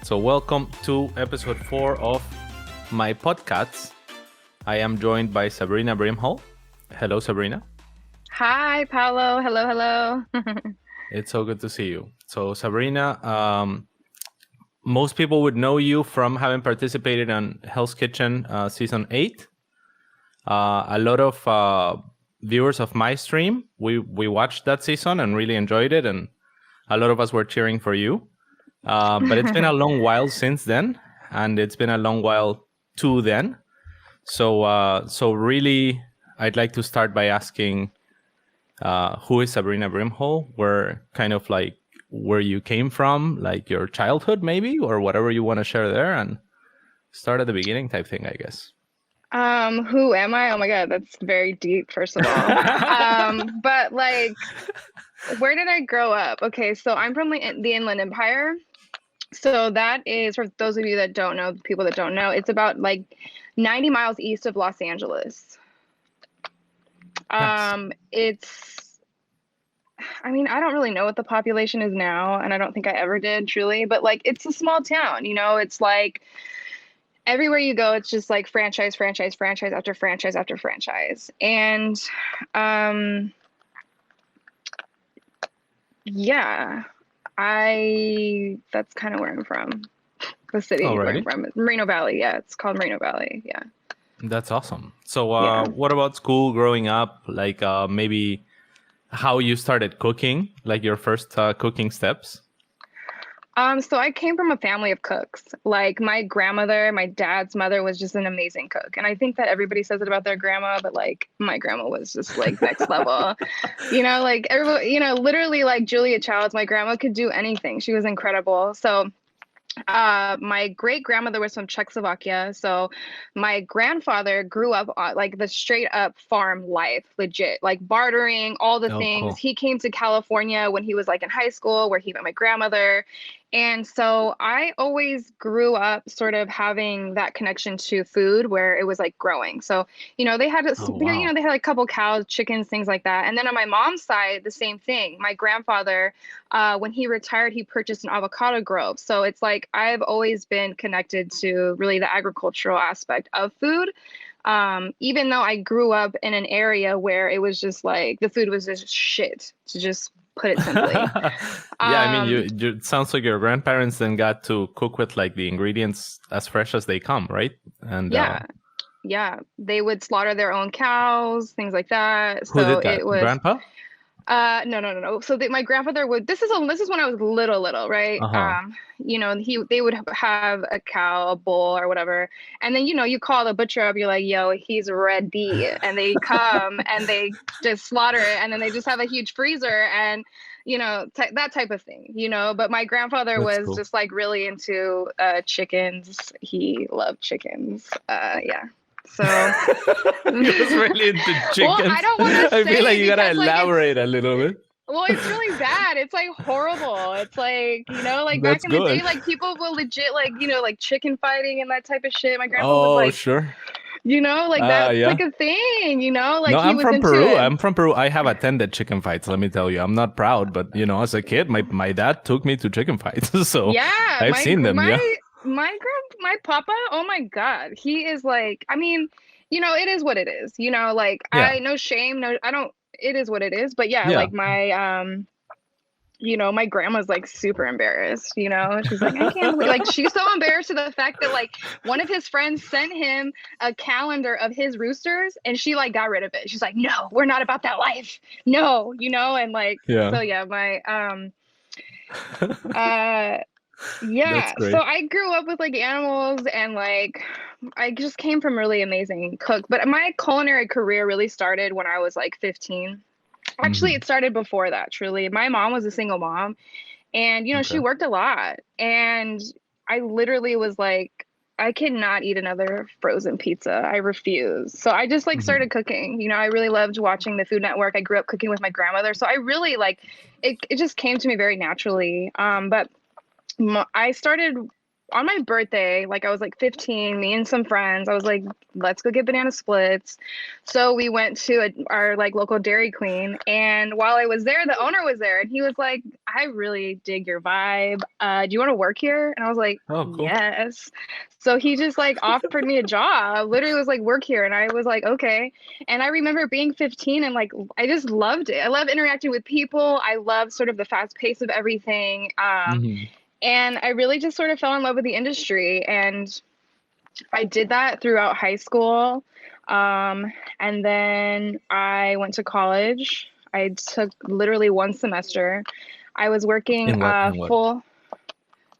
So welcome to Ep.4 of my podcast. I am joined by Sabrina Brimhall. Hello, Sabrina. Hi, Paolo. Hello. It's so good to see you. So Sabrina, most people would know you from having participated on Hell's Kitchen season 8. A lot of viewers of my stream, we watched that season and really enjoyed it, and a lot of us were cheering for you. But it's been a long while since then, and it's been a long while to then. So really, I'd like to start by asking, who is Sabrina Brimhall? Where you came from, like your childhood maybe, or whatever you want to share there, and start at the beginning type thing, I guess. Who am I? Oh my God, that's very deep, first of all. But like, where did I grow up? Okay, so I'm from the Inland Empire. So that is, for those of you that don't know, people that don't know, it's about like 90 miles east of Los Angeles. Nice. I don't really know what the population is now, and I don't think I ever did truly, but like it's a small town, it's like everywhere you go, it's just like franchise after franchise after franchise. And yeah, that's kind of where I'm from. The city where I'm from, Moreno Valley. Yeah, it's called Moreno Valley. Yeah. That's awesome. So what about school growing up? Like maybe how you started cooking, like your first cooking steps? So I came from a family of cooks. Like my grandmother, my dad's mother was just an amazing cook. And I think that everybody says it about their grandma, but like my grandma was just like next level. Like everybody, literally like Julia Childs, my grandma could do anything. She was incredible. So my great grandmother was from Czechoslovakia. So my grandfather grew up on like the straight up farm life, legit, like bartering, all the things. Cool. He came to California when he was like in high school, where he met my grandmother. And so I always grew up sort of having that connection to food where it was like growing. So, they had they had like a couple cows, chickens, things like that. And then on my mom's side, the same thing. My grandfather, when he retired, he purchased an avocado grove. So it's like I've always been connected to really the agricultural aspect of food. Even though I grew up in an area where it was just like the food was just shit, to just put it simply. It sounds like your grandparents then got to cook with like the ingredients as fresh as they come, right? And yeah, they would slaughter their own cows, things like that. Who did that? It was Grandpa? No. So my grandfather would. This is when I was little, right? They would have a cow, a bull, or whatever, and then you call the butcher up. You're like, "Yo, he's ready," and they come and they just slaughter it, and then they just have a huge freezer and that type of thing. But my grandfather was cool. Just like really into chickens. He loved chickens. Yeah. So he was really into chickens. Well, I don't want to say. I feel like you gotta elaborate a little bit. Well, it's really bad. It's like horrible. It's like, like That's back in the day, like people will legit like, like chicken fighting and that type of shit. My grandpa was like, sure. That's like a thing, like no, he I'm was from into Peru. it. I'm from Peru. I have attended chicken fights, let me tell you. I'm not proud, but as a kid, my dad took me to chicken fights. So yeah, I've seen them. My papa, oh my God. He is like, it is what it is, I no shame, it is what it is. But like my my grandma's like super embarrassed, she's like, I can't believe, like she's so embarrassed to the fact that like one of his friends sent him a calendar of his roosters and she like got rid of it. She's like, no, we're not about that life. No, and like, so my so I grew up with like animals and like I just came from really amazing cook. But my culinary career really started when I was like 15. Actually, it started before that, truly. My mom was a single mom and, she worked a lot. And I literally was like, I cannot eat another frozen pizza. I refuse. So I just like started cooking. I really loved watching the Food Network. I grew up cooking with my grandmother. So I really like it just came to me very naturally. But I started on my birthday, like I was like 15, me and some friends, I was like, let's go get banana splits. So we went to our like local Dairy Queen, and while I was there, the owner was there, and he was like, I really dig your vibe. Do you want to work here? And I was like, Oh, cool. yes. So he just like offered me a job, literally was like, work here. And I was like, okay. And I remember being 15 and like, I just loved it. I love interacting with people. I love sort of the fast pace of everything. Hmm. And I really just sort of fell in love with the industry. And I did that throughout high school. And then I went to college. I took literally one semester. I was working In what? In what? full,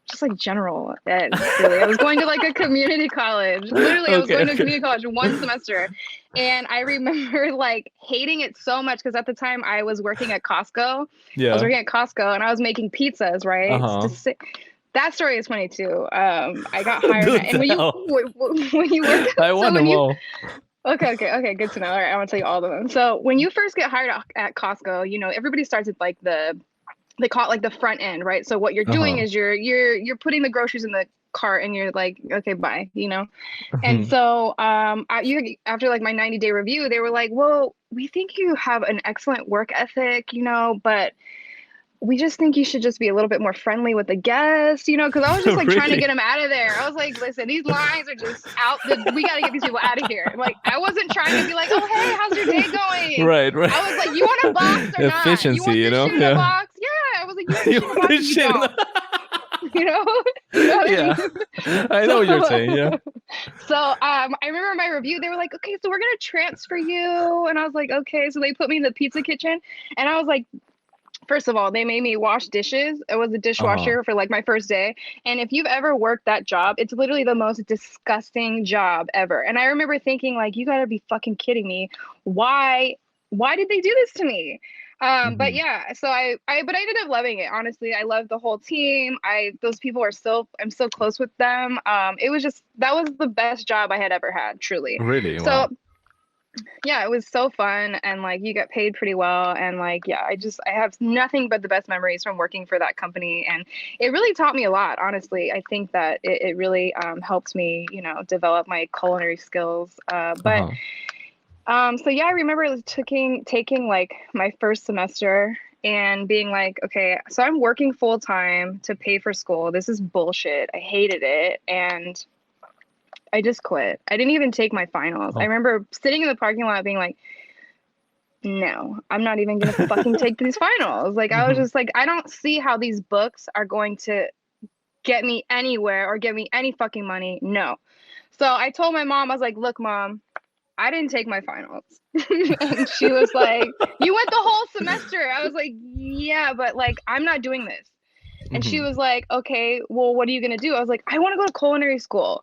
just like general ed, really. I was going to like a community college. Literally, I was Okay, going to a okay. community college one semester. And I remember like hating it so much because at the time I was working at Costco. I was Yeah. working at Costco and I was making pizzas, right? Uh-huh. That story is funny too. I got hired, Dude, and when you hell. when you work, I so want when them you all. okay, good to know. All right, I'm gonna tell you all of them. So when you first get hired at Costco, you know everybody starts at like they call it like the front end, right? So what you're doing Uh-huh. is you're putting the groceries in the cart, and you're like, okay, bye, you know. And Mhm. so after like my 90-day review, they were like, well, we think you have an excellent work ethic, you know, but we just think you should just be a little bit more friendly with the guests, you know, because I was just like trying to get Really? them out of there. I was like, listen, these lines are just out. We got to get these people out of here. Like, I wasn't trying to be like, oh, hey, how's your day going? Right, right. I was like, you want a box or not? You Efficiency, want you this know? shit in a Yeah. box? Yeah. I was like, you want this You shit in a want box or this you shit in don't? the- You know, you know what I Yeah. mean? I know what you're saying, yeah. So I remember my review, they were like, okay, so we're gonna transfer you. And I was like, okay. So they put me in the pizza kitchen, and I was like, first of all, they made me wash dishes. I was a Uh-huh. dishwasher for like my first day. And if you've ever worked that job, it's literally the most disgusting job ever. And I remember thinking, like, you gotta be fucking kidding me. Why why did they do this to me? But Hmm. yeah, so but I ended up loving it. Honestly, I loved the whole team. Those people are still, I'm still close with them. It was just, that was the best job I had ever had, truly. Really? So Wow. yeah, it was so fun, and like you get paid pretty well, and like yeah, I have nothing but the best memories from working for that company, and it really taught me a lot. Honestly, I think that it really helped me, you know, develop my culinary skills. But Uh-huh. so yeah, I remember taking like my first semester and being like, okay, so I'm working full time to pay for school. This is bullshit. I hated it, and I just quit. I didn't even take my finals. I Oh. remember sitting in the parking lot being like, no, I'm not even gonna fucking take these finals. Like I was Hmm. just like, I don't see how these books are going to get me anywhere or get me any fucking money. No. So I told my mom, I was like, look, mom, I didn't take my finals. And she was like, you went the whole semester. I was like, yeah, but like I'm not doing this. And she Hmm. was like, okay, well, what are you gonna do? I was like, I want to go to culinary school.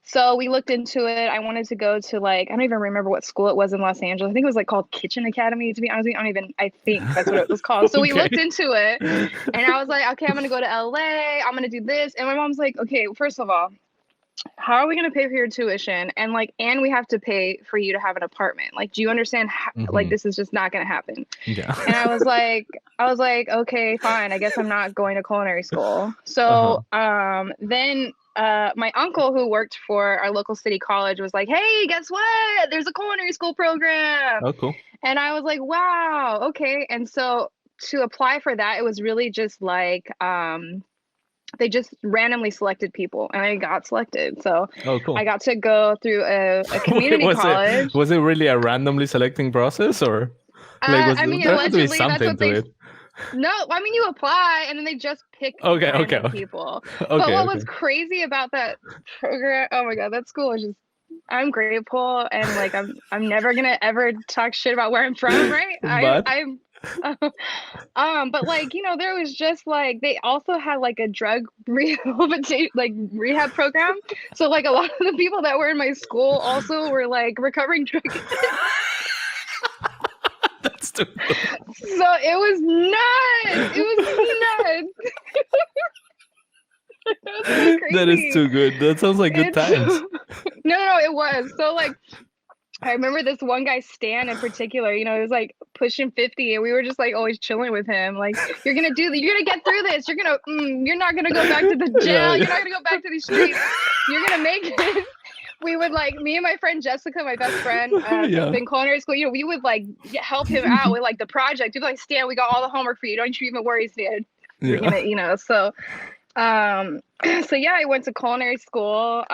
So we looked into it. I wanted to go to like, I don't even remember what school it was in Los Angeles. I think it was like called Kitchen Academy, to be honest with you. I think that's what it was called. So we Okay. looked into it, and I was like, okay, I'm gonna go to LA. I'm gonna do this. And my mom's like, okay, first of all, how are we gonna pay for your tuition? And like, and we have to pay for you to have an apartment. Like, do you understand how, like Hmm. this is just not gonna happen? Yeah. And I was like, okay, fine. I guess I'm not going to culinary school. Uh-huh. So then my uncle who worked for our local city college was like, hey, guess what? There's a culinary school program. Oh, cool. And I was like, wow, okay. And so to apply for that, it was really just like they just randomly selected people, and I got selected. So Oh, I cool. got to go through a Wait, community college. was it really a randomly selecting process, or like was I mean, there had to be allegedly, that's something what to they. it? No, I mean, you apply and then they just pick Okay, okay, random okay. people. But Okay, what okay. was crazy about that program, oh my God, that school was just, I'm grateful, and like I'm never gonna ever talk shit about where I'm from, right? But I'm but like, you know, there was just like they also had like a drug rehabilitation like rehab program. So like a lot of the people that were in my school also were like recovering drug. that's too good. So it was nuts. It was nuts. It was so That is crazy. too good. That sounds like good It's times. no, it was. So like I remember this one guy, Stan, in particular, you know, he was like pushing 50, and we were just like always chilling with him. Like, you're gonna get through this. You're not gonna go back to the jail. You're not gonna go back to these streets. You're gonna make it. We would like, me and my friend Jessica, my best friend, in culinary school, we would like help him out with like the project. We'd be like, Stan, we got all the homework for you. Don't you even worry, Stan. We're gonna, so so yeah, I went to culinary school.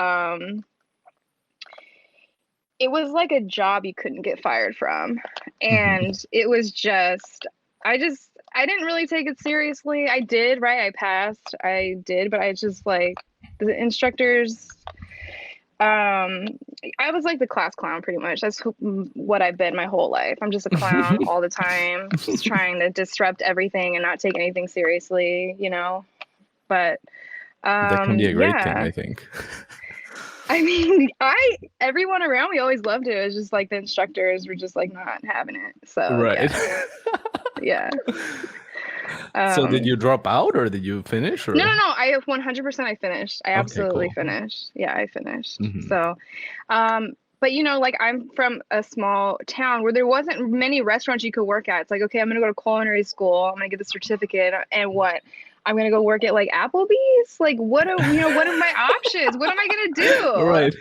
It was like a job you couldn't get fired from. And it was just, I didn't really take it seriously. I did, right? I passed. I did, but I just like the instructors, I was like the class clown pretty much. That's what I've been my whole life. I'm just a clown all the time, just trying to disrupt everything and not take anything seriously, But that can be a great thing, I think. I mean, everyone around me always loved it. It was just like the instructors were just like not having it. So right. Yeah. So did you drop out or did you finish? Or? No. I have 100%. I finished. I absolutely finished. Yeah, I finished. So, but like I'm from a small town where there wasn't many restaurants you could work at. It's like, okay, I'm going to go to culinary school. I'm going to get the certificate and what? I'm going to go work at like Applebee's. Like what are my options? What am I going to do? Right.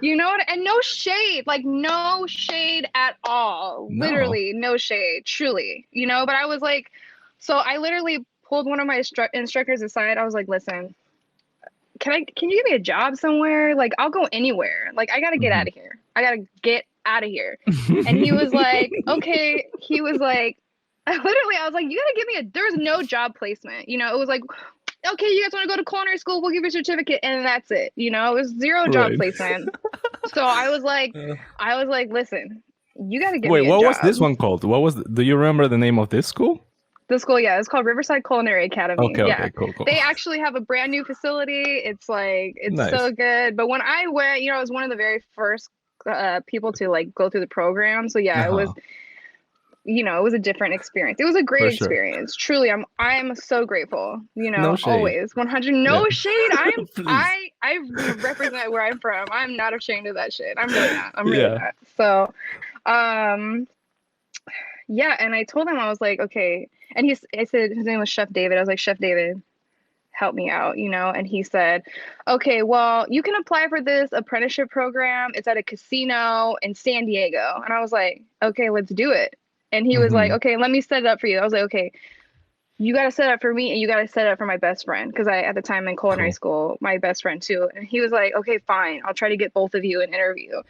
And no shade, like no shade at all. No. Literally no shade, truly, but I was like, so I literally pulled one of my instructors aside. I was like, listen, can you give me a job somewhere? Like, I'll go anywhere. Like, I got to get out of here. I got to get out of here. And he was like, okay. He was like, literally, I was like, you got to give me there was no job placement. It was like, okay, you guys want to go to culinary school? We'll give you a certificate. And that's it. It was zero job placement. So I was like, listen, you got to give me a job. Wait, what was this one called? Do you remember the name of this school? The school, yeah, it's called Riverside Culinary Academy. Okay, cool. They actually have a brand new facility. It's like, it's nice. So good. But when I went, I was one of the very first people to like go through the program. So yeah, it was, it was a different experience. It was a great experience. Truly, I'm so grateful. No always 100. No shade. I represent where I'm from. I'm not ashamed of that shit. I'm really not. I'm really not. So, yeah, and I told him, I was like, okay. And I said his name was Chef David. I was like, Chef David, help me out, And he said, okay, well, you can apply for this apprenticeship program. It's at a casino in San Diego. And I was like, okay, let's do it. And he was like, okay, let me set it up for you. I was like, okay, you got to set it up for me and you got to set it up for my best friend. Because at the time in culinary school, my best friend too. And he was like, okay, fine. I'll try to get both of you an interview.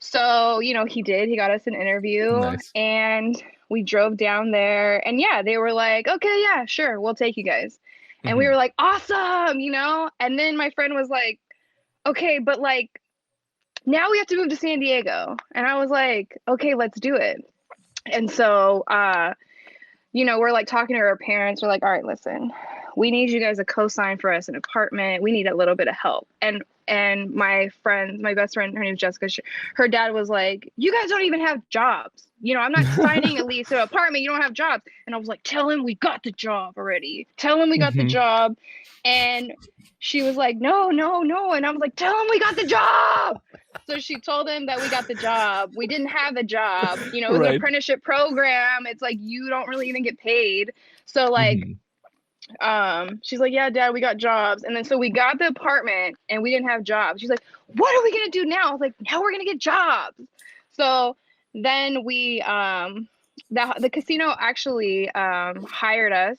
So, he did. He got us an interview. Nice. And we drove down there. And yeah, they were like, okay, yeah, sure. We'll take you guys. And we were like, awesome, And then my friend was like, okay, but like, now we have to move to San Diego. And I was like, okay, let's do it. And so, we're like talking to our parents. We're like, all right, listen, we need you guys to co-sign for us an apartment. We need a little bit of help. And my best friend, her name is Jessica, her dad was like, you guys don't even have jobs. I'm not signing a lease to an apartment. You don't have jobs. And I was like, tell him we got the job already. Tell him we got the job. And she was like, no. And I was like, tell him we got the job. So she told him that we got the job. We didn't have a job. It was an apprenticeship program. It's like, you don't really even get paid. So like, she's like, yeah, Dad, we got jobs. And then so we got the apartment and we didn't have jobs. She's like, what are we gonna do now? I was like, now we're gonna get jobs. So then we the casino actually hired us,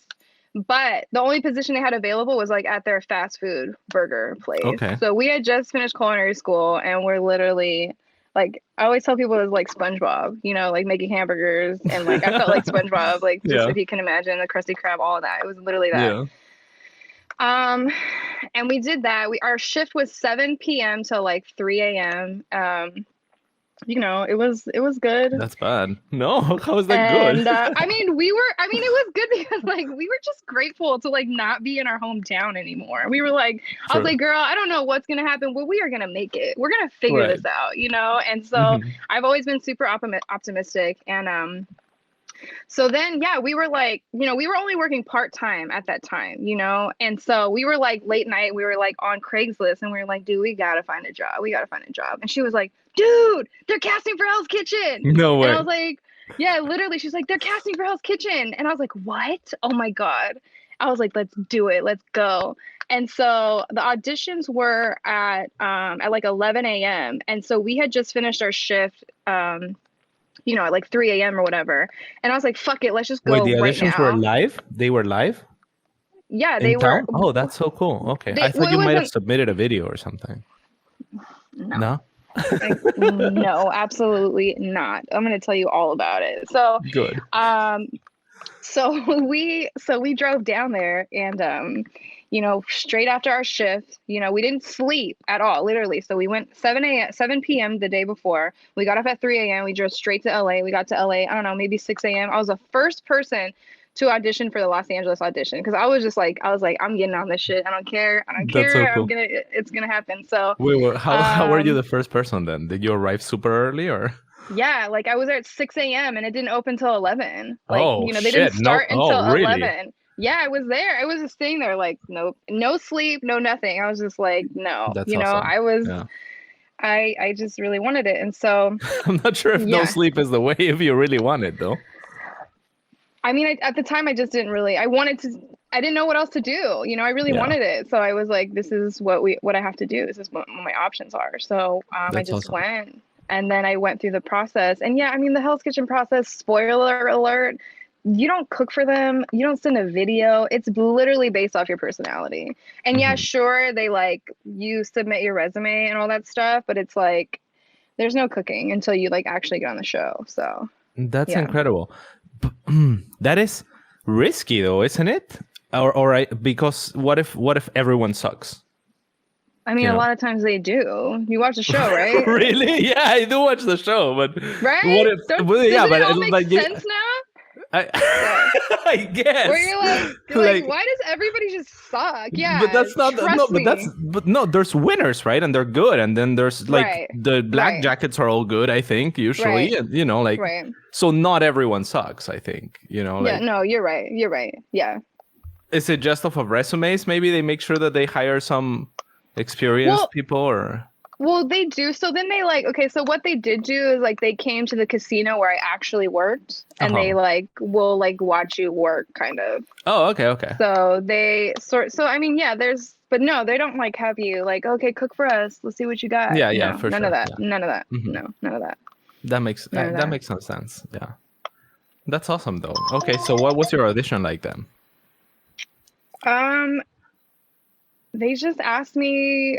but the only position they had available was like at their fast food burger place. Okay. So we had just finished culinary school and we're literally like, I always tell people it was like SpongeBob, like making hamburgers, and like I felt like SpongeBob, like just if you can imagine the Krusty Krab, all of that. It was literally that. Yeah. And we did that. Our shift was 7 p.m. till like 3 a.m. It was good. That's bad. No, how is that good? I mean, it was good because like we were just grateful to like not be in our hometown anymore. We were like, I was like, girl, I don't know what's gonna happen, but we are gonna make it. We're gonna figure this out, And so I've always been super optimistic, and so then, yeah, we were like, we were only working part-time at that time, and so we were like late night, we were like on Craigslist and we were like, dude, we gotta find a job. And she was like, dude, they're casting for Hell's Kitchen. No way. And I was like, Yeah, literally, she's like, they're casting for Hell's Kitchen. And I was like, what? Oh my God. I was like, let's do it. Let's go. And so the auditions were at like 11 a.m. And so we had just finished our shift, at like 3 a.m. or whatever. And I was like, fuck it, let's just Wait, go the right auditions were now. live? They were live Yeah, in they were. town? Oh, that's so cool. Okay. I thought It you might have wasn't. submitted a video or something. No. No? No, absolutely not. I'm going to tell you all about it. So, Good. um, so we drove down there and straight after our shift, we didn't sleep at all, literally. So we went 7 p.m. the day before. We got up at 3 a.m. We drove straight to LA. We got to LA, I don't know, maybe 6 a.m. I was the first person to audition for the Los Angeles audition because I was like, I'm getting on this shit. I don't care. I don't That's so care. cool. It's gonna happen. So Wait, how were you um the first person then? Did you arrive super early or? yeah, like I was there at 6 a.m. and it didn't open till 11. Like, Oh they didn't shit. No. start Oh, until really? 11. Yeah, I was there. I was just sitting there like, nope, no sleep, no nothing. I was just like, no, That's awesome. Yeah. I just really wanted it. And so, I'm not sure if no yeah, sleep is the way if you really want it though. I mean, at the time, I just didn't really, I didn't know what else to do. I really Yeah. wanted it. So I was like, this is what I have to do. This is what my options are. So I That's just awesome. went. And then I went through the process. And yeah, I mean, the Hell's Kitchen process, spoiler alert, you don't cook for them. You don't send a video. It's literally based off your personality. And yeah, Hmm. sure, they like you submit your resume and all that stuff, but it's like there's no cooking until you like actually get on the show. So That's yeah. incredible. That is risky though, isn't it? Because what if everyone sucks? I mean, You a know? lot of times they do. You watch the show, right? Really? Yeah, I do watch the show, but what Right? if? Don't Well, yeah, Doesn't but it all make like you, sense now? I, What? I Where guess, you're like, like, why does everybody just suck? but Yeah, that's not no, trust me. but no. There's winners, right? And they're good, and then there's like Right. the black Right. jackets are all good, I think, usually, Right. and like Right. so. Not everyone sucks, I think. Yeah, Like, no, you're right. You're right. Yeah. is it just off of resumes? Maybe they make sure that they hire some experienced Well, people, or they do. So then they like, okay, so what they did do is like they came to the casino where I actually worked and they oh, like will like watch you work kind of. oh, okay, So so I mean, yeah, but no, they don't like have you like, okay, cook for us. Let's see what you got. yeah, No, for none of sure, that. yeah. None of that. Hmm. No, none of that. None of That that. makes some sense. Yeah, that's awesome though. Okay, so what was your audition like then? Um, they just asked me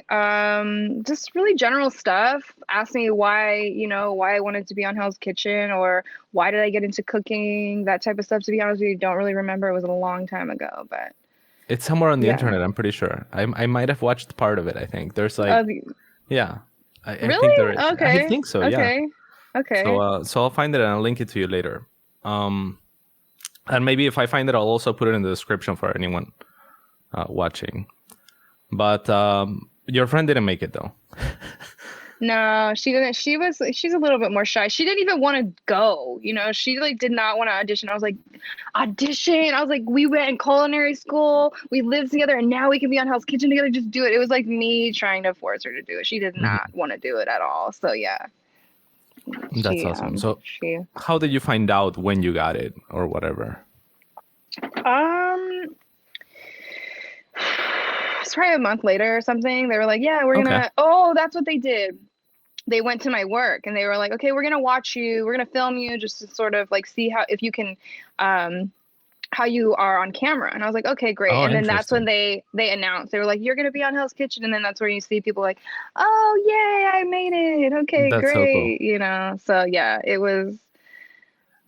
just really general stuff. Asked me why I wanted to be on Hell's Kitchen or why did I get into cooking, that type of stuff. To be honest with you, don't really remember. It was a long time ago, but It's somewhere on the yeah. internet, I'm pretty sure. I might have watched part of it, I think. There's like, Uh, yeah, I think there really? is. I Okay. think so, yeah. Okay. So Okay. so I'll find it and I'll link it to you later. And maybe if I find it, I'll also put it in the description for anyone watching. But your friend didn't make it though. No, she didn't. She's a little bit more shy. She didn't even want to go, she like did not want to audition. I was like, audition. I was like, we went in culinary school, we lived together, and now we can be on Hell's Kitchen together. Just do it. It was like me trying to force her to do it. She did Mhm. not want to do it at all. So yeah, That's she awesome. So she how did you find out when you got it or whatever? um it's probably a month later or something. They were like, yeah, we're Okay. gonna. Oh, that's what they did. They went to my work and they were like, okay, we're gonna watch you, we're gonna film you just to sort of like see if you can how you are on camera. And I was like, okay, great. Oh, And then that's when interesting. they announced, they were like, you're gonna be on Hell's Kitchen. And then that's where you see people like, oh yay, I made it, okay, That's so cool. great, so yeah, it was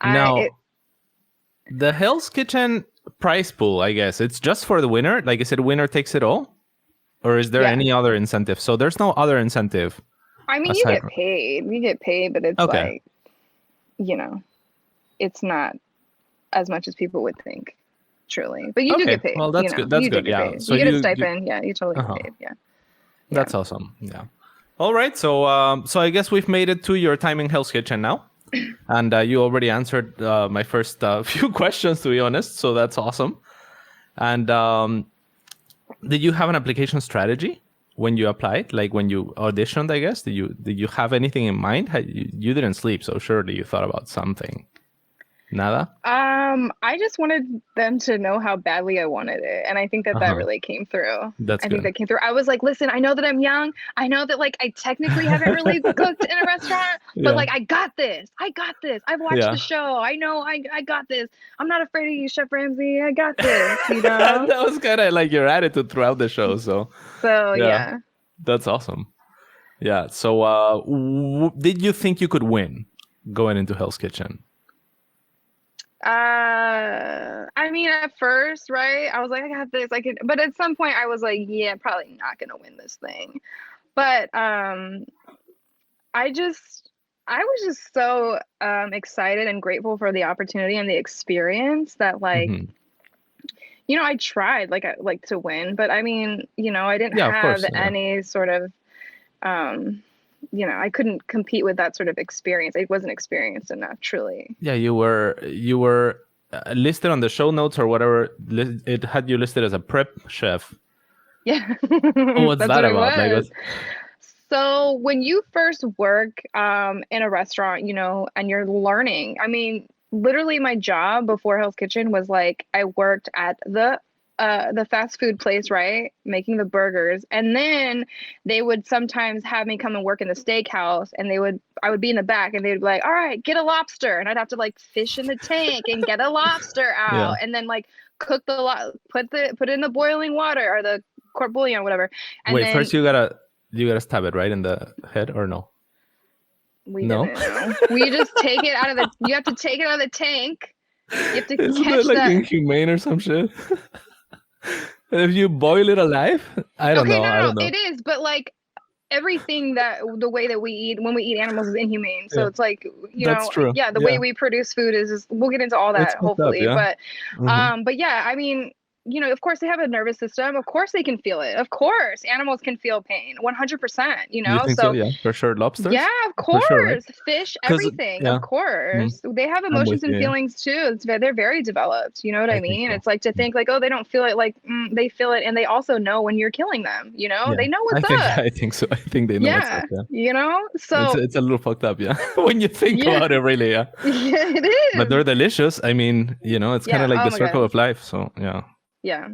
I it Now, the Hell's Kitchen prize pool, I guess, it's just for the winner. Like, is it winner takes it all? Or is there yeah, any other incentive? So there's no other incentive I mean, aside from. you get paid, but it's Okay. like, it's not as much as people would think, truly. But you do Okay. get paid, Well, that's good. That's you do good. get Yeah. paid. So You get a you stipend. Yeah, you totally uh-huh. get paid. Yeah. Yeah. That's awesome. Yeah. All right. So so I guess we've made it to your time in Hell's Kitchen now. And you already answered my first few questions, to be honest. So that's awesome. And did you have an application strategy when you applied? Like when you auditioned, I guess? Did you have anything in mind? You didn't sleep, so surely you thought about something. Nada? I just wanted them to know how badly I wanted it, and I think that that Uh-huh. really came through. That's I think good. that came through. I was like, listen, I know that I'm young. I know that like I technically haven't really cooked in a restaurant, but Yeah. like I got this. I got this. I've watched Yeah. the show. I know I got this. I'm not afraid of you, Chef Ramsay. I got this, you That know? was kind of like your attitude throughout the show. So, So yeah, yeah. that's awesome. Yeah. So, did you think you could win going into Hell's Kitchen? I mean, at first, right? I was like, I got this. I could, but at some point, I was like, yeah, probably not gonna win this thing. But I just, I was just so excited and grateful for the opportunity and the experience that, like, Hmm. I tried like to win, but I mean, I didn't Yeah, of have course. Yeah. any sort of, um, I couldn't compete with that sort of experience. I wasn't experienced enough, truly. Yeah, you were listed on the show notes or whatever. It had you listed as a prep chef. Yeah, What's that's that what it about? Like, was. what's, So when you first work in a restaurant, and you're learning, I mean, literally my job before Hell's Kitchen was like I worked at the fast food place, right? Making the burgers. And then they would sometimes have me come and work in the steakhouse and I would be in the back and they'd be like, "All right, get a lobster." And I'd have to like fish in the tank and get a lobster yeah. out and then like cook put it in the boiling water or the court bouillon or whatever. And Wait, then first you gotta stab it right in the head or no? we No. didn't know. We just take it out of you have to take it out of the tank. You have to Isn't that catch like that. inhumane or some shit? If you boil it alive? I don't Okay, know. no, I no, don't no. know. It is, but like everything that the way that we eat when we eat animals is inhumane. So Yeah, it's like, that's true. yeah, the way Yeah, we produce food is we'll get into all it's that fucked up. hopefully. Yeah. Hmm. But yeah, I mean, of course they have a nervous system. Of course they can feel it. Of course animals can feel pain. 100%, You think so? So Yeah, for sure. yeah, Lobsters, of for sure, right? course. Fish, Because everything, of yeah, mm, course. They have I'm with emotions and you. Yeah, feelings too. They're very developed. You know what I I think mean? so. It's like to Mm. think like, oh, they don't feel it. Like they feel it, and they also know when you're killing them. Yeah, They know I what's think up. I think so. I think they know what's up. Yeah, Yeah, So it's a little fucked up. Yeah, when you think yeah, about it, really. Yeah, yeah, it but they're is. delicious. I mean, it's kind Yeah. of like Oh the my circle God. of life. So yeah, Yeah.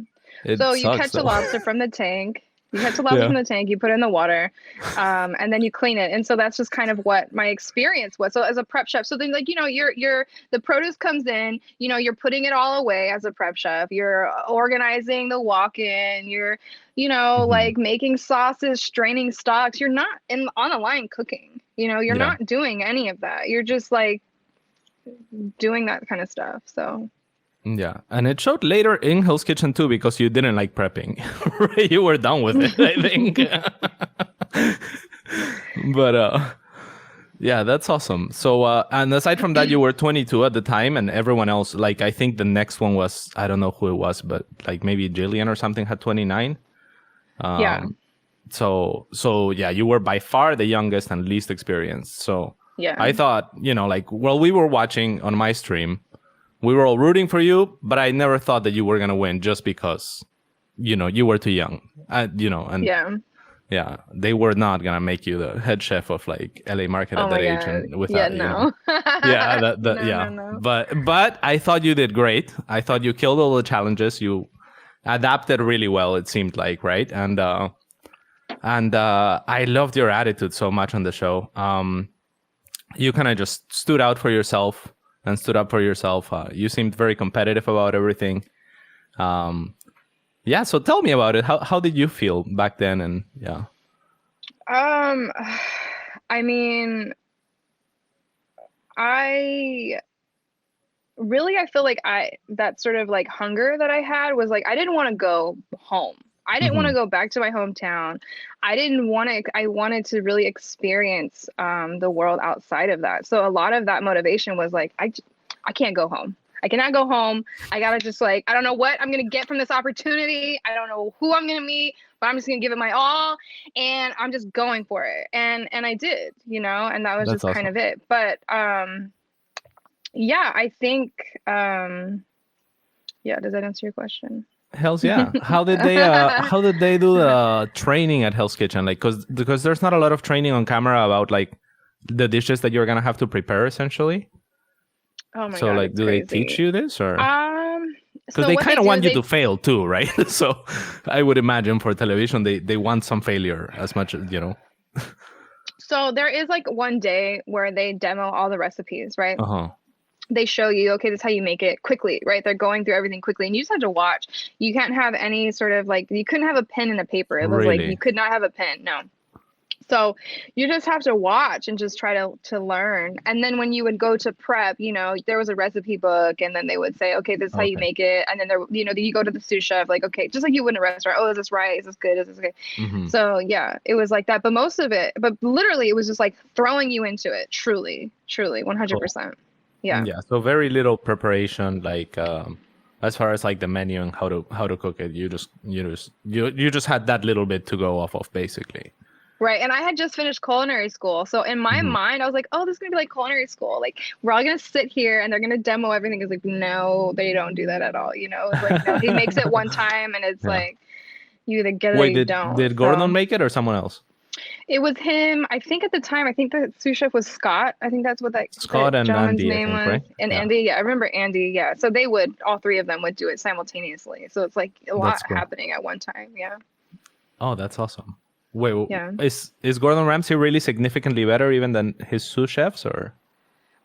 it So you sucks catch a though. lobster from the tank. You catch a lobster Yeah. from the tank, you put it in the water, and then you clean it. And so that's just kind of what my experience was. So as a prep chef, so then like, the produce comes in, you're putting it all away as a prep chef. You're organizing the walk-in, you're, Hmm. like making sauces, straining stocks. You're not on the line cooking. You're Yeah. not doing any of that. You're just like doing that kind of stuff. So Yeah, and it showed later in Hell's Kitchen too because you didn't like prepping. Right? You were done with it, I think. But yeah, that's awesome. So and aside from that, you were 22 at the time, and everyone else, like I think the next one was I don't know who it was, but like maybe Jillian or something had 29. yeah, So yeah, you were by far the youngest and least experienced. So yeah. I thought, like while we were watching on my stream, we were all rooting for you, but I never thought that you were gonna win just because, you were too young. And Yeah. yeah, they were not gonna make you the head chef of like LA Market Oh at that my age, God. and Yeah, without, no. yeah, that No, no, yeah. no. But I thought you did great. I thought you killed all the challenges. You adapted really well. It seemed like, right? And I loved your attitude so much on the show. You kind of just stood out for yourself and stood up for yourself. You seemed very competitive about everything. Yeah, so tell me about it. How did you feel back then? And yeah. Um, I mean, I I feel like that sort of like hunger that I had was like, I didn't want to go home. I didn't want Hmm. to go back to my hometown. I wanted to really experience the world outside of that. So a lot of that motivation was like, I can't go home. I cannot go home. I gotta just like, I don't know what I'm gonna get from this opportunity. I don't know who I'm gonna meet, but I'm just gonna give it my all, and I'm just going for it. And I did, and that was That's just kind awesome. of it. But yeah, I think yeah, does that answer your question? Hell's yeah. How did they do the training at Hell's Kitchen? Like, because there's not a lot of training on camera about like the dishes that you're gonna have to prepare essentially. Oh my So God, like, it's do they teach crazy. you this, or because So they what they kind of do, want you to fail too, right? So I would imagine for television, they want some failure as much as, you know. so there is like one day where they demo all the recipes, right? Uh-huh. They show you, okay, this is how you make it quickly, right? They're going through everything quickly, and you just have to watch. You can't have any sort of like, you couldn't have a pen and a paper. It was like you Really? could not have a pen. No. So you just have to watch and just try to learn. And then when you would go to prep, you know, there was a recipe book, and then they would say, okay, this is how you Okay. make it. And then there, you know, you go to the sous chef, like, okay, just like you would in a restaurant. Oh, is this right? Is this good? Is this okay? Mm-hmm. So yeah, it was like that. But most of it, but literally, it was just like throwing you into it. Truly, truly, Cool. 100%. Yeah. Yeah. So very little preparation, like as far as like the menu and how to cook it. You just had that little bit to go off of, basically. Right. And I had just finished culinary school. So in my Mm-hmm. mind, I was like, oh, this is going to be like culinary school. Like, we're all going to sit here and they're going to demo everything. It's like, no, they don't do that at all. You know, it's like, no, he makes it one time and it's Yeah. like, you either get it or Wait, you did don't. Gordon So make it or someone else? it was him. I think at the time, I think the sous chef was Scott. I think that's what Scott that and gentleman's Andy, I name think, was. right? And Yeah. Andy. Yeah, I remember Andy. Yeah. So they would, all three of them would do it simultaneously. So it's like a lot That's cool. happening at one time. Yeah. Oh, that's awesome. Wait, Yeah. is Gordon Ramsay really significantly better even than his sous chefs, or?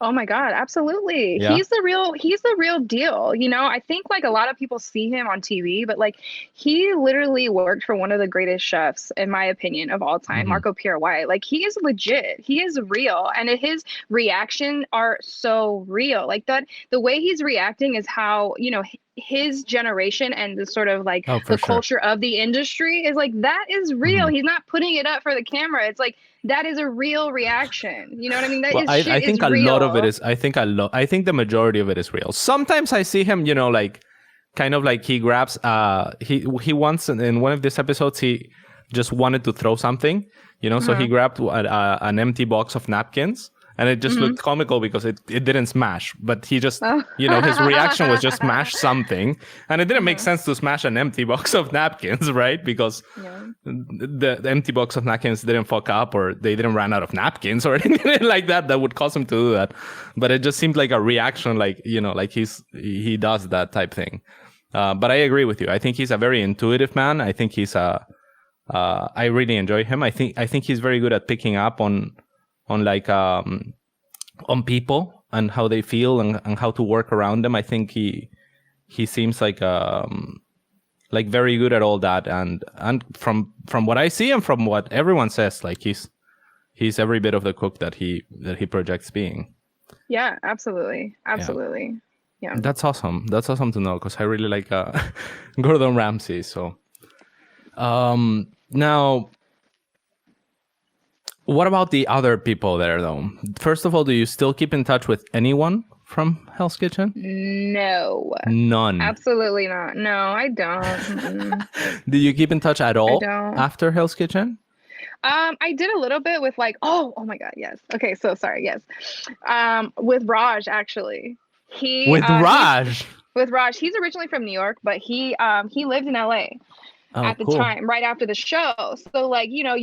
Oh my God, absolutely. Yeah. He's the real deal. You know, I think like a lot of people see him on TV, but like he literally worked for one of the greatest chefs, in my opinion, of all time, Mm-hmm. Marco Pierre White. Like he is legit. He is real. And his reaction are so real. Like that, the way he's reacting is how, you know, his generation and the sort of like Oh, for the sure. culture of the industry is like that is real. Mm-hmm. He's not putting it up for the camera. It's like that is a real reaction. You know what I mean? That Well, is I shit think is a lot of it real. is. I think the majority of it is real. Sometimes I see him, you know, like kind of like he grabs. He once in one of these episodes he just wanted to throw something, you know, so he Uh-huh. grabbed an empty box of napkins. And it just Mm-hmm. looked comical because it didn't smash, but he just, Oh. you know, his reaction was just smash something. And it didn't make Uh-huh. sense to smash an empty box of napkins, right? Because Yeah. the empty box of napkins didn't fuck up or they didn't run out of napkins or anything like that would cause him to do that. But it just seemed like a reaction, like, you know, like he does that type thing. But I agree with you. I think he's a very intuitive man. I think I really enjoy him. I think he's very good at picking up on like on people and how they feel and how to work around them. I think he seems like very good at all that, and from what I see and from what everyone says, like he's every bit of the cook that he projects being. Yeah, absolutely. Absolutely. Yeah. That's awesome. That's awesome to know because I really like Gordon Ramsay. So now, what about the other people there, though? First of all, do you still keep in touch with anyone from Hell's Kitchen? No. None. Absolutely not. No, I don't. Mm-mm. Do you keep in touch at I all don't. after Hell's Kitchen? I did a little bit with like, oh my God, yes. Okay, so sorry, yes. With Raj actually. With He's Raj? with Raj. He's originally from New York, but he lived in LA Oh, at the cool. time, right after the show. So like, you know,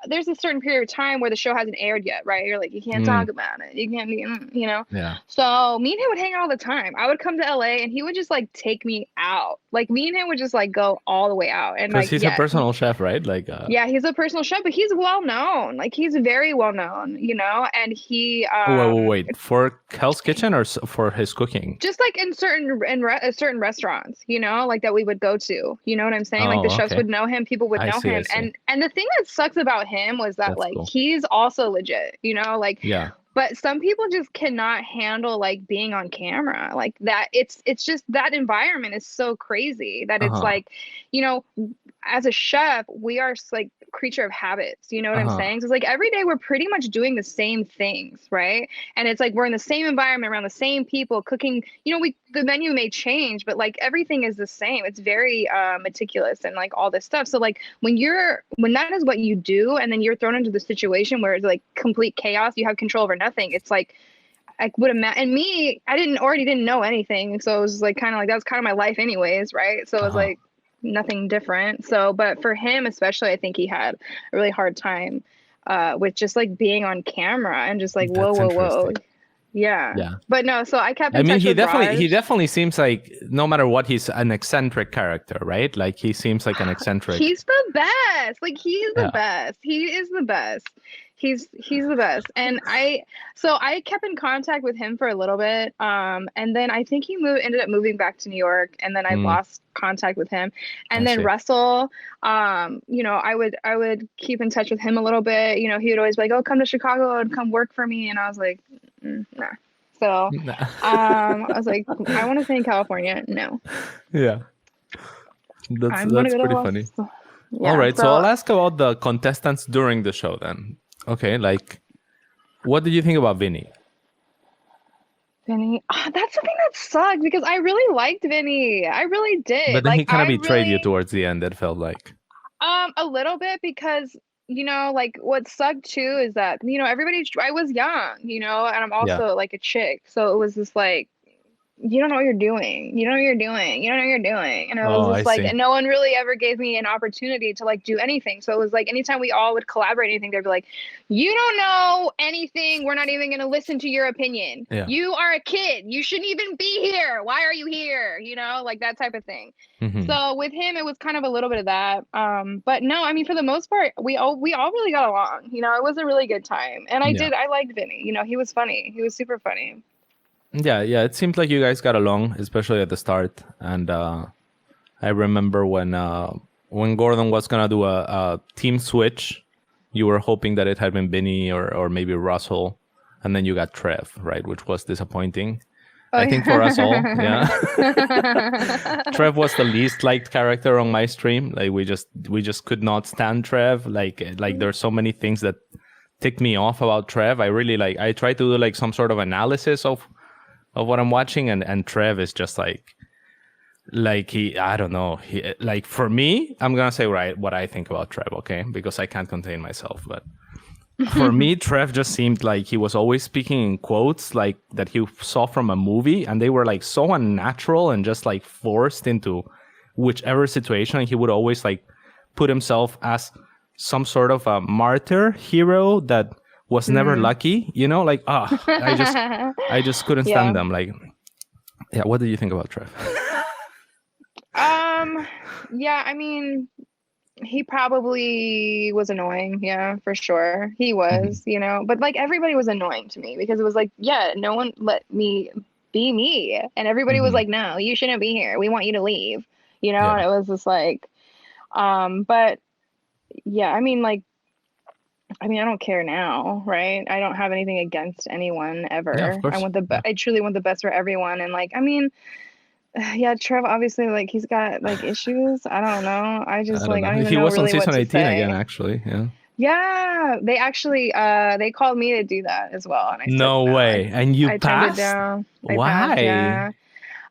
there's a certain period of time where the show hasn't aired yet, right? You're like, you can't talk about it. You can't be, you know? Yeah. So me and him would hang out all the time. I would come to LA and he would just like take me out. Like me and him would just like go all the way out. And Because like, he's a personal chef, right? Like, yeah, he's a personal chef, but he's well known. Like he's very well known, you know, and he wait. For Hell's Kitchen or for his cooking? just like in certain restaurants, you know, like that we would go to. You know what I'm saying? Like the Oh, chefs okay. would know him, people would I know see, I him. see. And the thing that sucks about him was that That's like cool. he's also legit, you know, like Yeah. but some people just cannot handle like being on camera like that. It's just that environment is so crazy that it's Uh-huh. like, you know, as a chef, we are like creature of habits. You know what I'm Uh-huh. saying? So it's like every day we're pretty much doing the same things, right? And it's like we're in the same environment around the same people cooking. You know, the menu may change, but like everything is the same. It's very meticulous and like all this stuff. So like when that is what you do, and then you're thrown into the situation where it's like complete chaos, you have control over nothing. It's like I would imagine, and me, I didn't know anything, so it was like kind of like that was kind of my life anyways, right? So it was Uh-huh. like nothing different. So, but for him especially, I think he had a really hard time with just like being on camera and just like whoa, That's whoa, whoa. interesting. Yeah. Yeah. But no, so I kept I in mean, touch with he Raj. definitely seems like no matter what, he's an eccentric character, right? Like he seems like an eccentric. He's the best. Like he's the Yeah. best. He is the best. He's the best. And I kept in contact with him for a little bit. And then I think he ended up moving back to New York, and then I Mm, lost contact with him. I And then see. Russell, I would keep in touch with him a little bit. He would always be like, "Oh, come to Chicago and come work for me." And I was like, nah. So I was like, I want to stay in California. No. Yeah, I'm gonna that's go to pretty funny. All Yeah. right, so So I'll ask about the contestants during the show then. Okay, like what did you think about Vinny? Vinny, that's something that sucked because I really liked Vinny. I really But did. then Like he kind of I betrayed you really, towards the end. It felt like. a little bit because like what sucked too is that everybody. I was young, and I'm Yeah. also like a chick, so it was just like you don't know what you're doing. You don't know what you're doing. You don't know what you're doing. And it was Oh, I just like, see. and no one really ever gave me an opportunity to like do anything. So it was like, anytime we all would collaborate anything, they'd be like, you don't know anything. We're not even going to listen to your opinion. Yeah. You are a kid. You shouldn't even be here. Why are you here? Like that type of thing. Hmm. So with him, it was kind of a little bit of that. But no, I mean, for the most part, we all really got along. It was a really good time. And Yeah. I liked Vinny. He was funny. He was super funny. Yeah, yeah. It seemed like you guys got along, especially at the start. And I remember when Gordon was gonna do a team switch, you were hoping that it had been Vinny or maybe Russell, and then you got Trev, right, which was disappointing. Oh, I think for us all, yeah. yeah. Trev was the least liked character on my stream. Like we just could not stand Trev. Like there's so many things that ticked me off about Trev. I try to do like some sort of analysis of what I'm watching, and Trev is just like he, I don't know, like for me, I'm gonna say what I think about Trev, okay, because I can't contain myself. But for me, Trev just seemed like he was always speaking in quotes like that he saw from a movie, and they were like so unnatural and just like forced into whichever situation. And he would always like put himself as some sort of a martyr hero that was never lucky, like I just couldn't stand Yeah. them. Like, yeah, what do you think about Trev? Yeah, I mean, he probably was annoying. Yeah, for sure. He Mhm. was, but like everybody was annoying to me because it was like, yeah, no one let me be me. And everybody was Mhm. like, no, you shouldn't be here. We want you to leave, Yeah. and it was just like, but yeah, I don't care now, right? I don't have anything against anyone Yeah, of ever. course. Yeah. I truly want the best for everyone. And like, yeah, Trev obviously like he's got like issues. I don't know. I just I don't like I know. don't even He know was on really what season to 18 again, say. actually. Yeah. Yeah, they actually they called me to do that as well, and I said No no. way. And you I turned it passed? down. I passed, Why? yeah.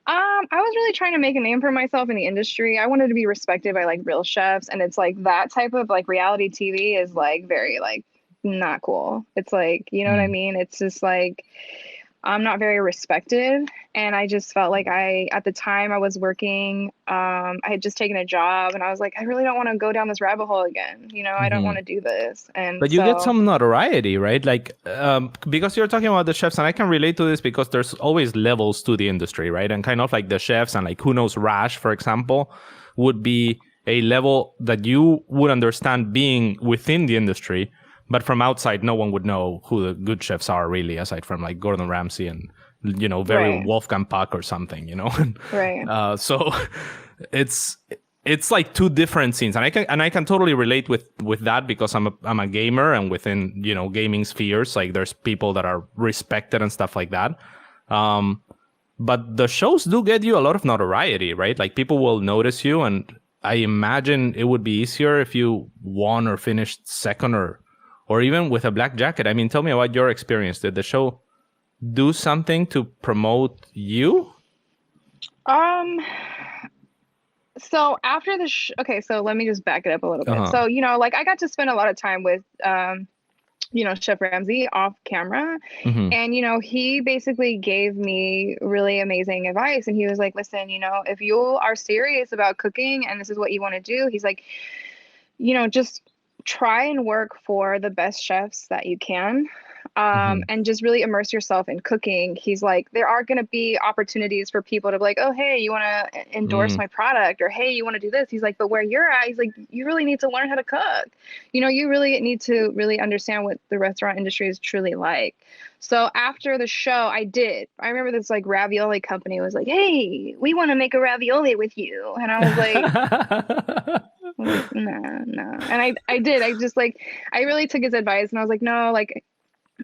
I was really trying to make a name for myself in the industry. I wanted to be respected by like real chefs, and it's like that type of like reality TV is like very like not cool. It's like, you know what I Mm. mean? It's just like I'm not very respected, and I just felt like at the time I was working, I had just taken a job, and I was like, I really don't want to go down this rabbit hole again. I don't Hmm. want to do this. And But you get so, some notoriety, right? Like, because you're talking about the chefs, and I can relate to this because there's always levels to the industry, right? And kind of like the chefs, and like who knows, Rash, for example, would be a level that you would understand being within the industry, but from outside, no one would know who the good chefs are really, aside from like Gordon Ramsay and very right, Wolfgang Puck or something, right. So it's it's like two different scenes, and I can totally relate with that because I'm a gamer, and within gaming spheres, like there's people that are respected and stuff like that. Um, but the shows do get you a lot of notoriety, right? Like people will notice you, and I imagine it would be easier if you won or finished second or even with a black jacket. I mean, tell me about your experience. Did the show do something to promote you? Um, so after okay, so let me just back it up a little bit. Uh-huh. So, like I got to spend a lot of time with, Chef Ramsay off camera. Hmm. And, he basically gave me really amazing advice. And he was like, listen, if you are serious about cooking and this is what you want to do, he's like, just try and work for the best chefs that you can. and just really immerse yourself in cooking. He's like, there are going to be opportunities for people to be like, oh, hey, you want to endorse my product, or hey, you want to do this. He's like, but where you're at, he's like, you really need to learn how to cook. You really need to really understand what the restaurant industry is truly like. So after the show, I remember this like ravioli company was like, hey, we want to make a ravioli with you. And I was like, no. And I did. I really took his advice, and I was like, no, like,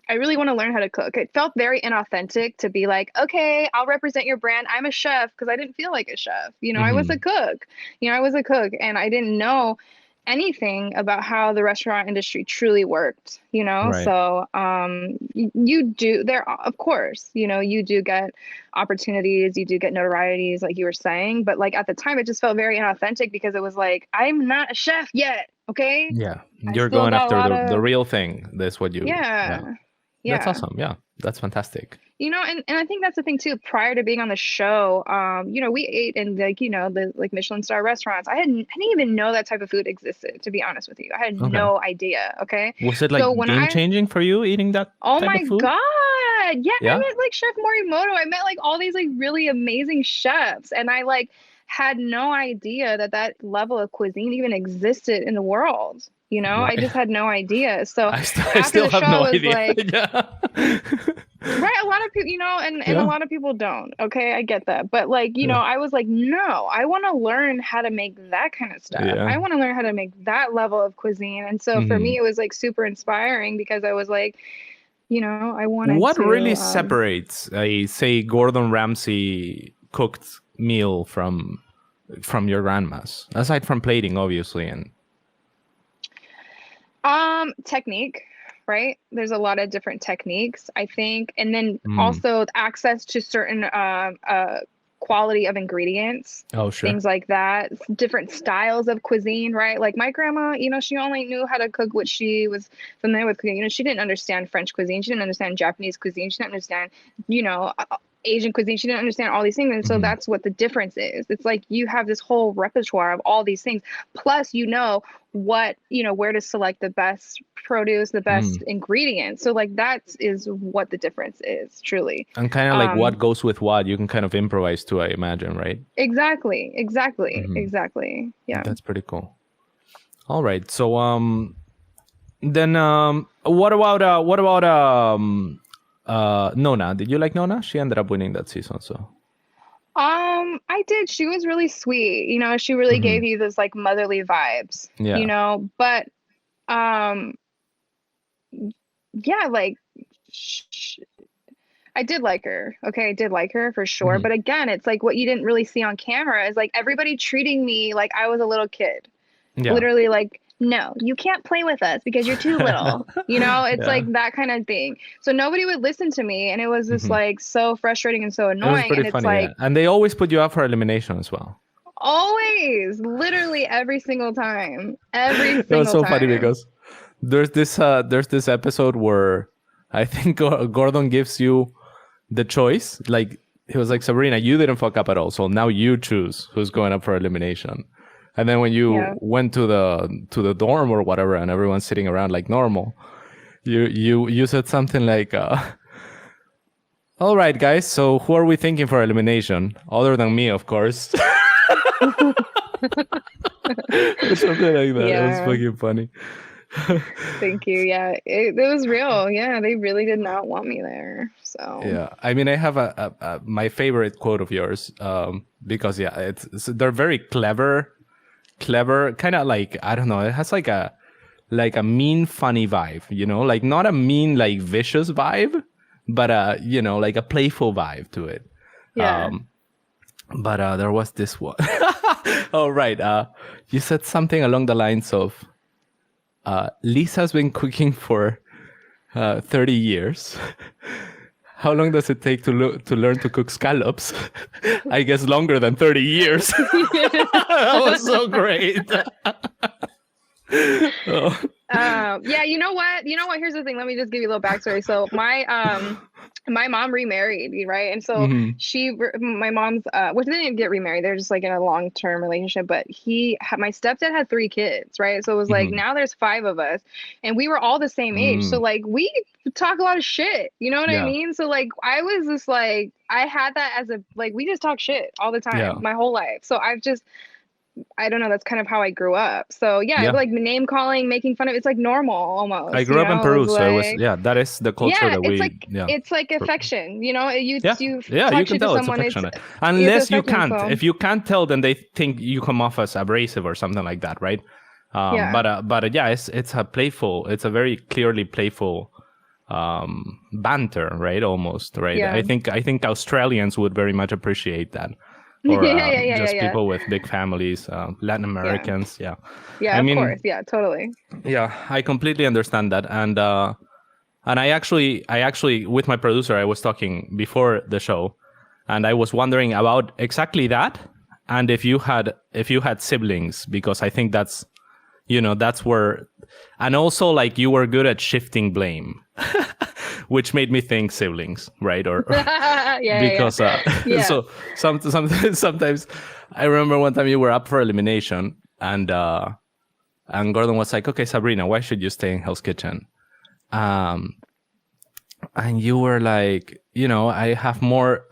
I really want to learn how to cook. It felt very inauthentic to be like, okay, I'll represent your brand. I'm a chef, because I didn't feel like a chef. I was a cook. I was a cook, and I didn't know anything about how the restaurant industry truly worked. Right. So you do there, of course, you do get opportunities, you do get notorieties, like you were saying, but like at the time, it just felt very inauthentic, because it was like, I'm not a chef yet. Okay. Yeah. I You're still going got a after lot the of real thing. That's what you. yeah. That's awesome. Yeah. That's fantastic. And I think that's the thing too. Prior to being on the show, we ate in like, the like Michelin star restaurants. I didn't even know that type of food existed, to be honest with you. I had Okay. no idea. Okay. Was it like So when game changing for you eating that oh type my of food? God. Yeah. I Yeah. met like Chef Morimoto. I met like all these like really amazing chefs. And I like had no idea that level of cuisine even existed in the world. I Right. just had no idea. So I after still the have show, I no was idea. like, Yeah. right, a lot of people, and a Yeah. lot of people don't. Okay, I get that. But like, Yeah. I was like, no, I want to learn how to make that kind of stuff. Yeah. I want to learn how to make that level of cuisine. And so for me, it was like super inspiring, because I was like, I wanted What really to separates a, say, Gordon Ramsay cooked meal from your grandma's, aside from plating, obviously, and technique, right? There's a lot of different techniques, I think, and then Mm. also access to certain quality of ingredients, Oh, sure. things like that, different styles of cuisine, right? Like my grandma, she only knew how to cook what she was familiar with cooking. She didn't understand French cuisine, she didn't understand Japanese cuisine, she didn't understand, Asian cuisine. She didn't understand all these things. And so that's what the difference is. It's like you have this whole repertoire of all these things. Plus, what, where to select the best produce, the best ingredients. So like that is what the difference is, truly. And kind of like what goes with what, you can kind of improvise too, I imagine, right? Exactly. Yeah. That's pretty cool. All right. So then what about Nona? Did you like Nona? She ended up winning that season, so. I did. She was really sweet. She really gave you this like motherly vibes. Yeah. But yeah, like I did like her. Okay, I did like her for sure. But again, it's like what you didn't really see on camera is like everybody treating me like I was a little kid. Yeah. Literally like, no, you can't play with us because you're too little. It's like that kind of thing. So nobody would listen to me, and it was just like so frustrating and so It was annoying. pretty And funny, it's like yeah. And they always put you up for elimination as well. always, literally every single time. Every single time. It was so funny because there's this episode where I think Gordon gives you the choice. Like he was like, Sabrina, you didn't fuck up at all, so now you choose who's going up for elimination. And then when you went to the dorm or whatever, and everyone's sitting around like normal, you said something like, "All right, guys, so who are we thinking for elimination? Other than me, of course." Or something like that. Yeah. It was fucking funny. Thank you. Yeah, it was real. Yeah, they really did not want me there. So yeah, I mean, I have a my favorite quote of yours, because yeah, they're very clever, kind of like, I don't know, it has like a mean funny vibe, like not a mean like vicious vibe, but like a playful vibe to it. Yeah. But there was this one. Oh right, you said something along the lines of, Lisa's been cooking for 30 years. How long does it take to learn to cook scallops? I guess longer than 30 years. That was so great. Yeah, you know what? Here's the thing. Let me just give you a little backstory. So my my mom remarried, right? And so Hmm. my mom's, well, they didn't get remarried. They're just like in a long-term relationship, but my stepdad had 3 kids, right? So it was like, Hmm. now there's 5 of us and we were all the same age. So Mm. like, we talk a lot of shit, you know what I Yeah. mean? So like, I was just like, I had that as a, like, we just talk shit all the time, Yeah. my whole life. So I don't know, that's kind of how I grew up. So yeah, Yeah. like name calling, making fun of it's like normal I almost, grew you up in know? It was Peru, so it was, like, yeah, that is the culture yeah, that we, yeah. it's like For- affection, you know, Yeah. you Yeah, you talk can shit to tell it's someone, affectionate. it's Unless you affection. can't. So If you can't tell, then they think you come off as abrasive or something like that, right? yeah, But yeah, it's a playful, it's a very clearly playful banter, right? Almost, right? yeah. I think Australians would very much appreciate that, or Yeah, yeah, yeah, yeah, just yeah, people with big families, Latin yeah, Americans. Yeah, yeah, I of course, mean, yeah, totally. yeah, I completely understand that, and I actually with my producer, I was talking before the show, and I was wondering about exactly that, and if you had siblings, because I think that's, you know, that's where, and also like you were good at shifting blame, which made me think siblings, right? Or Yeah, yeah, because yeah, so sometimes I remember one time you were up for elimination, and Gordon was like, okay, Sabrina, why should you stay in Hell's Kitchen? Um, and you were like, you know, I have more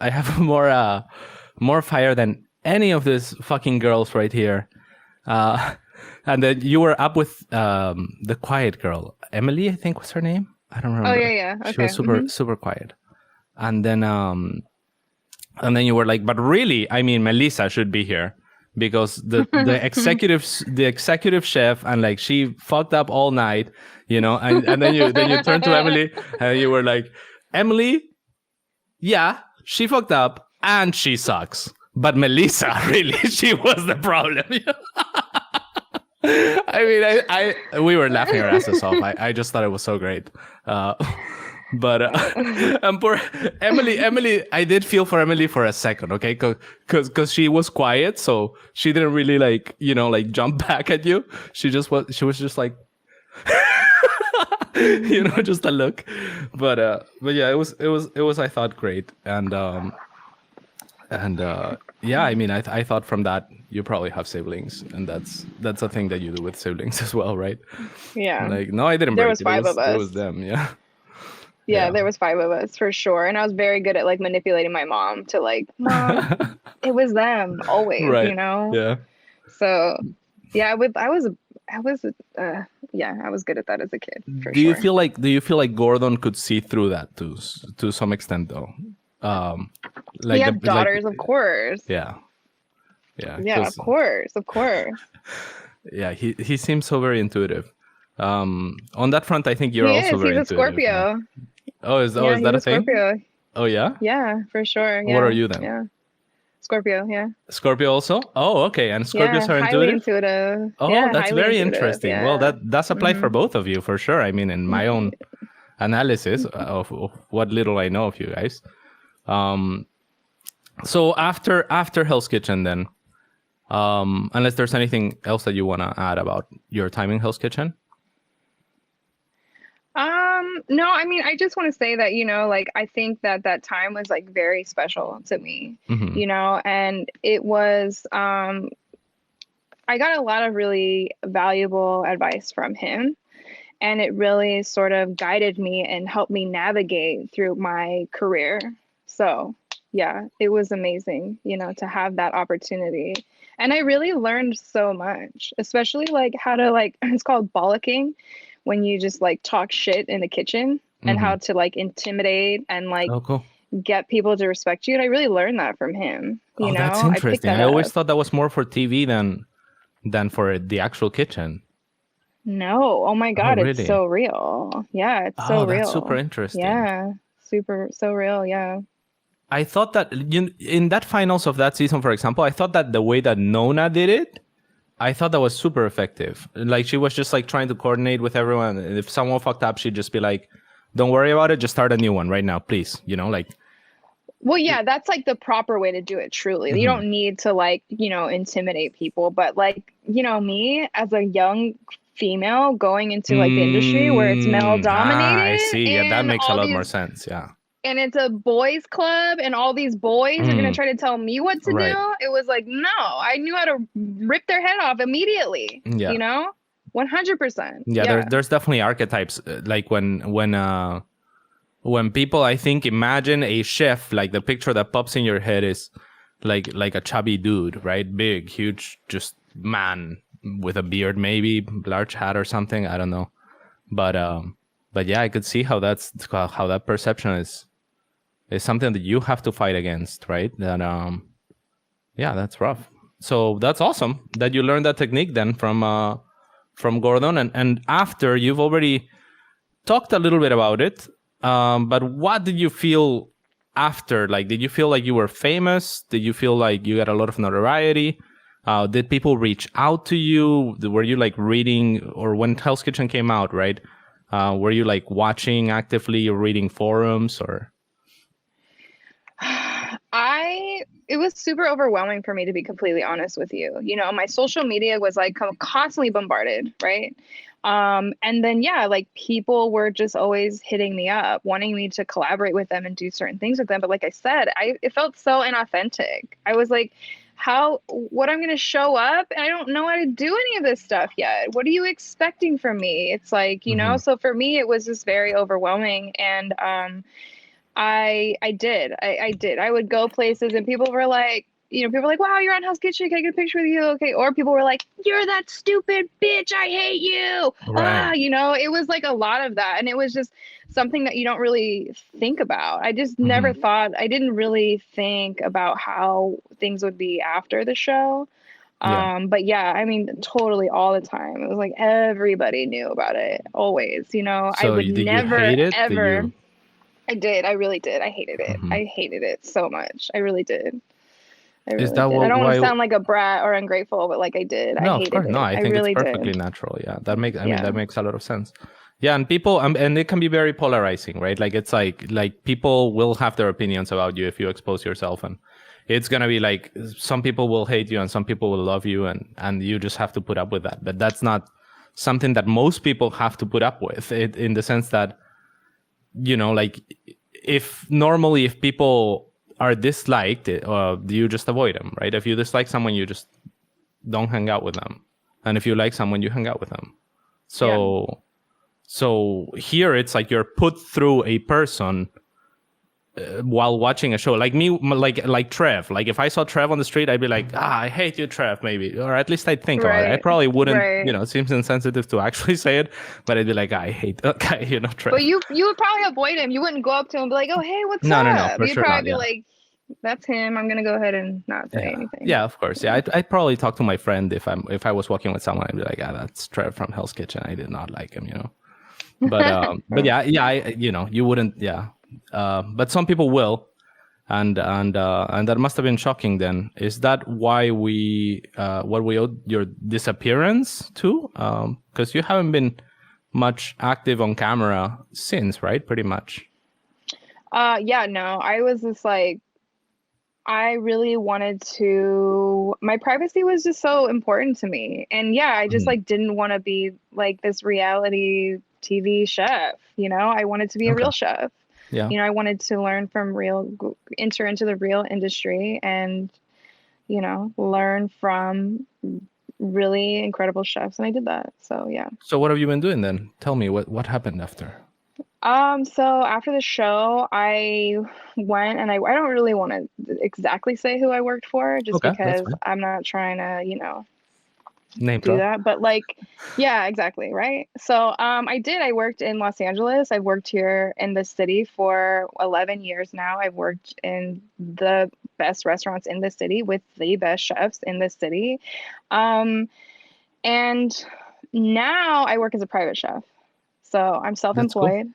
fire than any of these fucking girls right here. Uh, and then you were up with the quiet girl, Emily, I think was her name. I don't oh yeah, remember. yeah, She okay, was super quiet. And then you were like, but really, I mean, Melissa should be here because the executive chef, and like she fucked up all night, you know. And then you turned to Emily and you were like, Emily, yeah, she fucked up and she sucks. But Melissa, really, she was the problem. I mean, we were laughing our asses off. I just thought it was so great. Uh, but and poor Emily, I did feel for Emily for a second, okay, because she was quiet, so she didn't really like, you know, like jump back at you. She was just like, you know, just a look. But yeah, it was I thought great, and yeah, I mean, I thought from that you probably have siblings, and that's a thing that you do with siblings as well, right? yeah. Like, no, I didn't There break was it. five of It us. was them. Yeah, Yeah, yeah. there was 5 of us for sure. And I was very good at like manipulating my mom to like, mom, it was them always, Right. you know? Yeah. So yeah, I was, yeah, I was good at that as a kid for Do you sure. feel like Gordon could see through that to some extent though? Um, He like has the like daughters, of course. yeah, yeah, Yeah, of because course, of course. yeah, he seems so very intuitive. On that front, I think you're He also is. very He's a intuitive. Yeah. Scorpio. Oh, Yeah, is he's that a a thing? Scorpio. Oh yeah. Yeah, for sure. What are Yeah, you then? yeah. Scorpio, yeah. Scorpio also? Oh, okay. And Scorpios Yeah, are highly intuitive? intuitive. Oh, Yeah, that's highly very intuitive. interesting. Well, Yeah. that's applied for both of you for sure. I mean, in my own analysis of what little I know of you guys. Um, so after Hell's Kitchen, then, unless there's anything else that you want to add about your time in Hell's Kitchen. No, I mean, I just want to say that, you know, like I think that that time was like very special to me, Mm-hmm. you know, and it was I got a lot of really valuable advice from him, and it really sort of guided me and helped me navigate through my career. So, yeah, it was amazing, you know, to have that opportunity. And I really learned so much, especially like how to like it's called bollocking, when you just like talk shit in the kitchen, and Mm-hmm. how to like intimidate and like Oh, cool. get people to respect you. And I really learned that from him, you Oh, that's know. I picked interesting. that I always up. thought that was more for TV than for the actual kitchen. No, oh my Oh, God, it's really? so real. Yeah, it's so Oh, that's super real. interesting. Yeah, super, so real. Yeah. I thought that in that finals of that season, for example, I thought that the way that Nona did it, I thought that was super effective. Like she was just like trying to coordinate with everyone. And if someone fucked up, she'd just be like, "Don't worry about it. Just start a new one right now, please." You know, like. Well, yeah, that's like the proper way to do it, truly. You Mhm. don't need to like, you know, intimidate people, but like, you know, me as a young female going into like the industry where it's male I dominated see. Yeah, that and makes a all lot more these sense. Yeah. and it's a boys club and all these boys are going to try to tell me what to Right. do. It was like, no, I knew how to rip their head off immediately, Yeah. you know? 100%. Yeah, there's definitely archetypes, like when people, I think, imagine a chef, like the picture that pops in your head is like a chubby dude, right? Big, huge, just man with a beard, maybe large hat or something. I don't know, but yeah, I could see how how that perception is something that you have to fight against, right? That yeah, that's rough. So that's awesome that you learned that technique then from Gordon, and after you've already talked a little bit about it. But what did you feel after? Like, did you feel like you were famous? Did you feel like you got a lot of notoriety? Did people reach out to you? Were you like reading, or when Hell's Kitchen came out, right? Were you like watching actively or reading forums or? It was super overwhelming for me, to be completely honest with you. You know, my social media was like constantly bombarded, right? And then yeah, like people were just always hitting me up, wanting me to collaborate with them and do certain things with them. But like I said, it felt so inauthentic. I was like, what I'm gonna show up and I don't know how to do any of this stuff yet. What are you expecting from me? It's like, you know, so for me it was just very overwhelming. And I did. I did. I would go places and people were like, you know, people were like, wow, you're on Hell's Kitchen. Can I get a picture with you? Okay. Or people were like, you're that stupid bitch. I hate you. Right. You know, it was like a lot of that. And it was just something that you don't really think about. I just never thought, I didn't really think about how things would be after the show. Yeah. But yeah, I mean, totally all the time. It was like everybody knew about it always, you know. I So would did you never, hate it? Did ever. you? I did. I really did. I hated it. I hated it so much. I really did. I Is really that did. I what? don't want Why? to sound like a brat or ungrateful, but like I did. I No, of hated course. No, it. I I think it's really perfectly did. natural. Yeah, that makes. I mean, that Yeah. makes a lot of sense. Yeah, and people, and it can be very polarizing, right? Like it's like people will have their opinions about you if you expose yourself, and it's gonna be like some people will hate you and some people will love you, and you just have to put up with that. But that's not something that most people have to put up with. In the sense that, you know, like if people are disliked, you just avoid them, right? If you dislike someone, you just don't hang out with them, and if you like someone, you hang out with them. So here it's like you're put through a person while watching a show. Like me, like Trev. Like if I saw Trev on the street, I'd be like, I hate you, Trev, maybe, or at least I'd think about it. I Right. probably wouldn't, Right. you know, it seems insensitive to actually say it, but I'd be like, I hate that guy, you know, Trev. But you would probably avoid him. You wouldn't go up to him and be like, oh, hey, what's No, up? for You'd sure probably not. be Yeah. like, that's him. I'm gonna go ahead and not say Yeah, anything. yeah, of course. Yeah, I'd probably talk to my friend if I was walking with someone. I'd be like, that's Trev from Hell's Kitchen. I did not like him, you know. But yeah, you know, you wouldn't. Yeah, but some people will, and that must have been shocking. Then is that why what we owed your disappearance to? Because you haven't been much active on camera since, right? Pretty much. Yeah, no, I was just like, I really wanted to, my privacy was just so important to me. And yeah, I just like didn't want to be like this reality TV chef, you know? I wanted to be a Okay. real chef. Yeah. You know, I wanted to learn from enter into the real industry and, you know, learn from really incredible chefs. And I did that. So yeah. So what have you been doing then? Tell me what happened after. So after the show, I went and I don't really want to exactly say who I worked for just Okay, that's because fine. I'm not trying to, you know, Name do drop. that. But like, yeah, exactly. Right. So I worked in Los Angeles. I've worked here in the city for 11 years now. I've worked in the best restaurants in the city with the best chefs in the city. And now I work as a private chef. So I'm That's cool. self-employed.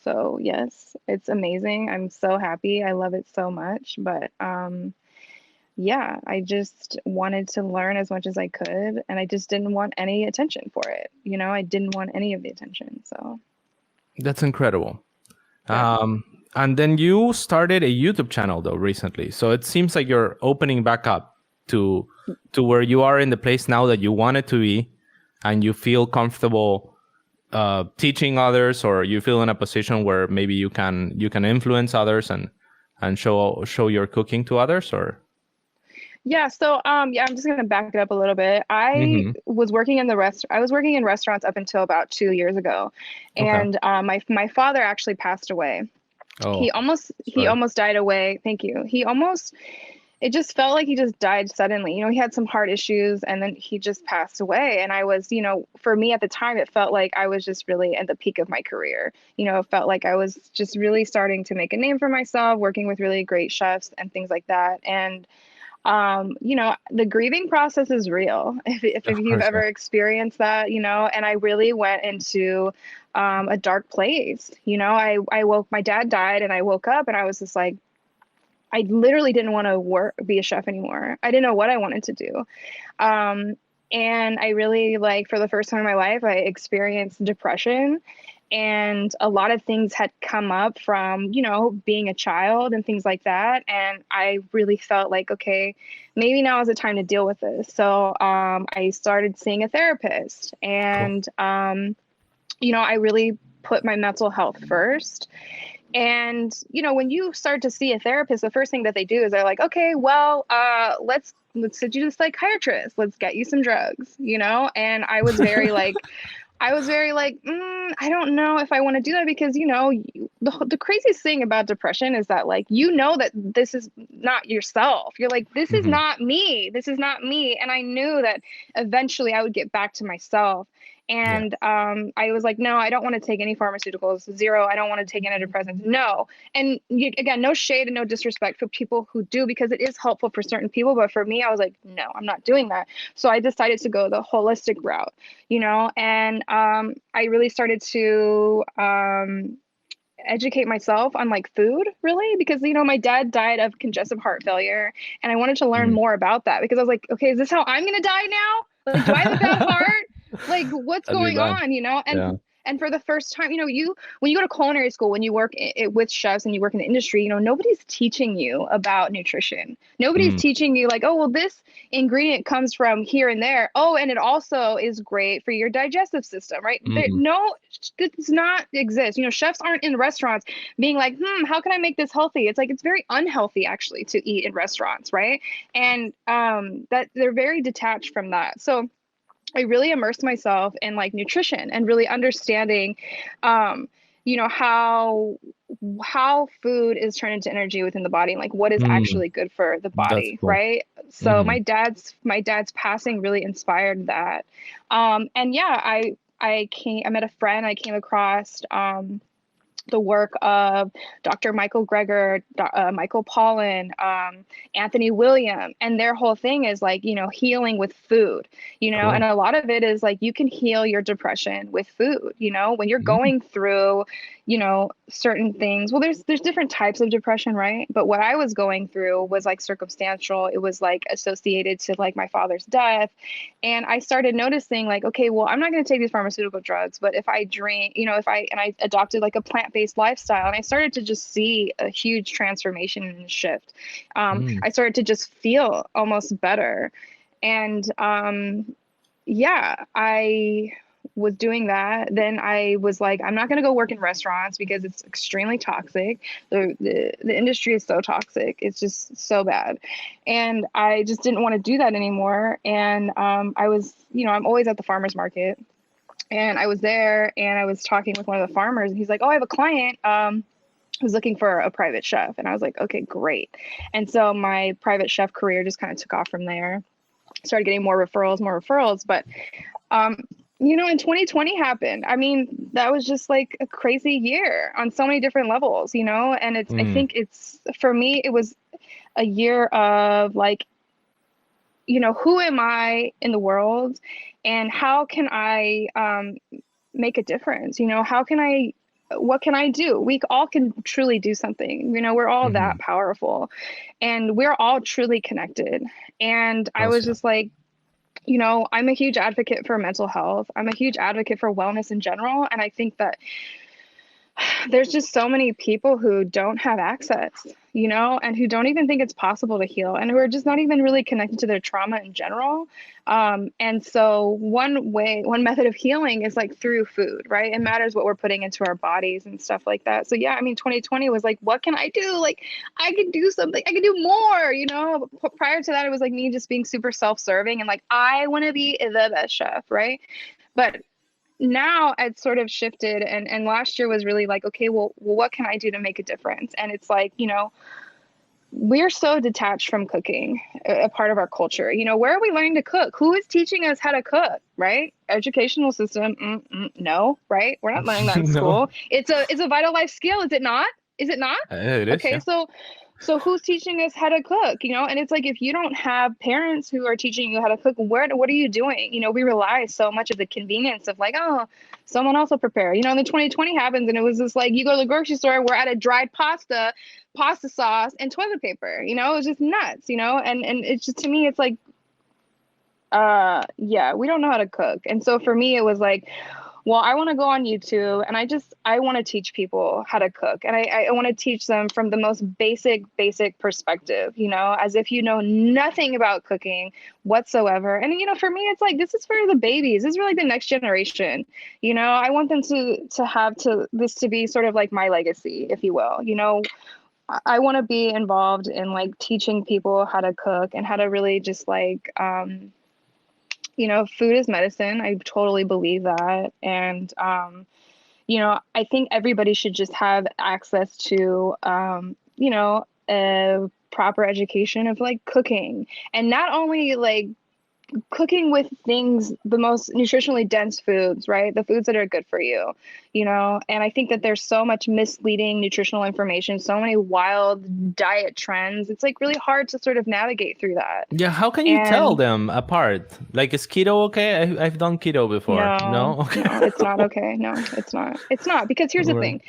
So yes, it's amazing. I'm so happy. I love it so much. But yeah, I just wanted to learn as much as I could, and I just didn't want any attention for it. You know, I didn't want any of the attention. So That's incredible. yeah. And then you started a YouTube channel though recently. So it seems like you're opening back up to where you are in the place now that you want it to be, and you feel comfortable teaching others, or you feel in a position where maybe you can influence others and show your cooking to others, or? Yeah, so yeah, I'm just gonna back it up a little bit. Mm-hmm. I was working in restaurants up until about 2 years ago. Okay. And my father actually passed away. Oh, He sorry. almost died away. Thank you. It just felt like he just died suddenly. He had some heart issues and then he just passed away. And I was, for me at the time, it felt like I was just really at the peak of my career. It felt like I was just really starting to make a name for myself, working with really great chefs and things like that. And the grieving process is real. If Of you've course, yeah. ever experienced that, and I really went into a dark place. My dad died and I woke up and I was just like, I literally didn't want to be a chef anymore. I didn't know what I wanted to do. Um, and I really, like, for the first time in my life, I experienced depression. And a lot of things had come up from, being a child and things like that. And I really felt like, okay, maybe now is the time to deal with this. So I started seeing a therapist. Cool. And, I really put my mental health first. And, when you start to see a therapist, the first thing that they do is they're like, okay, well, let's send you to a psychiatrist. Let's get you some drugs, And I was very like, I don't know if I want to do that because, the craziest thing about depression is that, like, that this is not yourself. You're like, this is Mm-hmm. not me. This is not me. And I knew that eventually I would get back to myself. Yeah. And I was like, no, I don't want to take any pharmaceuticals. Zero. I don't want to take antidepressants. No. And again, no shade and no disrespect for people who do, because it is helpful for certain people. But for me, I was like, no, I'm not doing that. So I decided to go the holistic route, and I really started to educate myself on, like, food, really, because my dad died of congestive heart failure and I wanted to learn Mm. more about that because I was like, okay, is this how I'm gonna die now? Like, do I have a bad heart? Like, what's That'd be going bad. on, Yeah. and for the first time, when you go to culinary school, when you work with chefs and you work in the industry, nobody's teaching you about nutrition. Nobody's Mm. teaching you, like, oh, well, this ingredient comes from here and there. Oh, and it also is great for your digestive system, right? Mm. No, this does not exist. Chefs aren't in restaurants being like, how can I make this healthy? It's like, it's very unhealthy actually to eat in restaurants, right? And that they're very detached from that. So I really immersed myself in, like, nutrition and really understanding, um, how food is turned into energy within the body and, like, what is Mm. actually good for the That's body, cool. right? So Mm-hmm. my dad's passing really inspired that. And yeah, I met a friend. I came across the work of Dr. Michael Greger, Michael Pollan, Anthony William, and their whole thing is, like, healing with food, and Cool. a lot of it is like you can heal your depression with food, when you're Mm. going through, certain things. Well, there's different types of depression, right? But what I was going through was, like, circumstantial. It was, like, associated to, like, my father's death. And I started noticing, like, okay, well, I'm not going to take these pharmaceutical drugs, but if I drink, and I adopted, like, a plant-based lifestyle, and I started to just see a huge transformation and shift. Mm. I started to just feel almost better. And yeah, I was doing that. Then I was like, I'm not going to go work in restaurants because it's extremely toxic. The industry is so toxic. It's just so bad. And I just didn't want to do that anymore. And I was, I'm always at the farmer's market. And I was there and I was talking with one of the farmers and he's like, oh, I have a client who's looking for a private chef. And I was like, okay, great. And so my private chef career just kind of took off from there. Started getting more referrals. But um, and 2020 happened. I mean, that was just like a crazy year on so many different levels, and I Mm. think for me, it was a year of, like, who am I in the world and how can I make a difference? What can I do? We all can truly do something. We're all Mm-hmm. that powerful and we're all truly connected. And I Course, was yeah. just like, I'm a huge advocate for mental health. I'm a huge advocate for wellness in general. And I think that there's just so many people who don't have access, and who don't even think it's possible to heal and who are just not even really connected to their trauma in general. And so one method of healing is like through food, right? It matters what we're putting into our bodies and stuff like that. So yeah, I mean, 2020 was like, what can I do? Like, I could do something, I could do more. Prior to that, it was like me just being super self-serving and like, I want to be the best chef, right? But now it's sort of shifted, and last year was really like, okay, well, what can I do to make a difference? And it's like, we're so detached from cooking, a part of our culture. Where are we learning to cook? Who is teaching us how to cook, right? Educational system, no, right? We're not learning that in No, school. It's a vital life skill, is it not? Is it not? it is. Okay, Yeah. so who's teaching us how to cook? And it's like, if you don't have parents who are teaching you how to cook, what are you doing? We rely so much of the convenience of like, oh, someone else will prepare. And then 2020 happens, and it was just like, you go to the grocery store, we're at a dried pasta sauce, and toilet paper. It was just nuts. And it's just, to me, it's like, yeah, we don't know how to cook. And so for me, it was like, well, I want to go on YouTube, and I want to teach people how to cook. And I want to teach them from the most basic perspective, as if you know nothing about cooking whatsoever. And, for me, it's like, this is for the babies. This is really the next generation. I want them to have this to be sort of like my legacy, if you will. I want to be involved in like teaching people how to cook and how to really just like, food is medicine. I totally believe that. And, I think everybody should just have access to, a proper education of like cooking, and not only like cooking with things, the most nutritionally dense foods, right? The foods that are good for you, and I think that there's so much misleading nutritional information, so many wild diet trends. It's like really hard to sort of navigate through that. Yeah, how can you tell And them apart? Like, is keto okay? I've done keto before. no, No? Okay. no, it's not okay. No, it's not. It's not, because here's the Right. thing.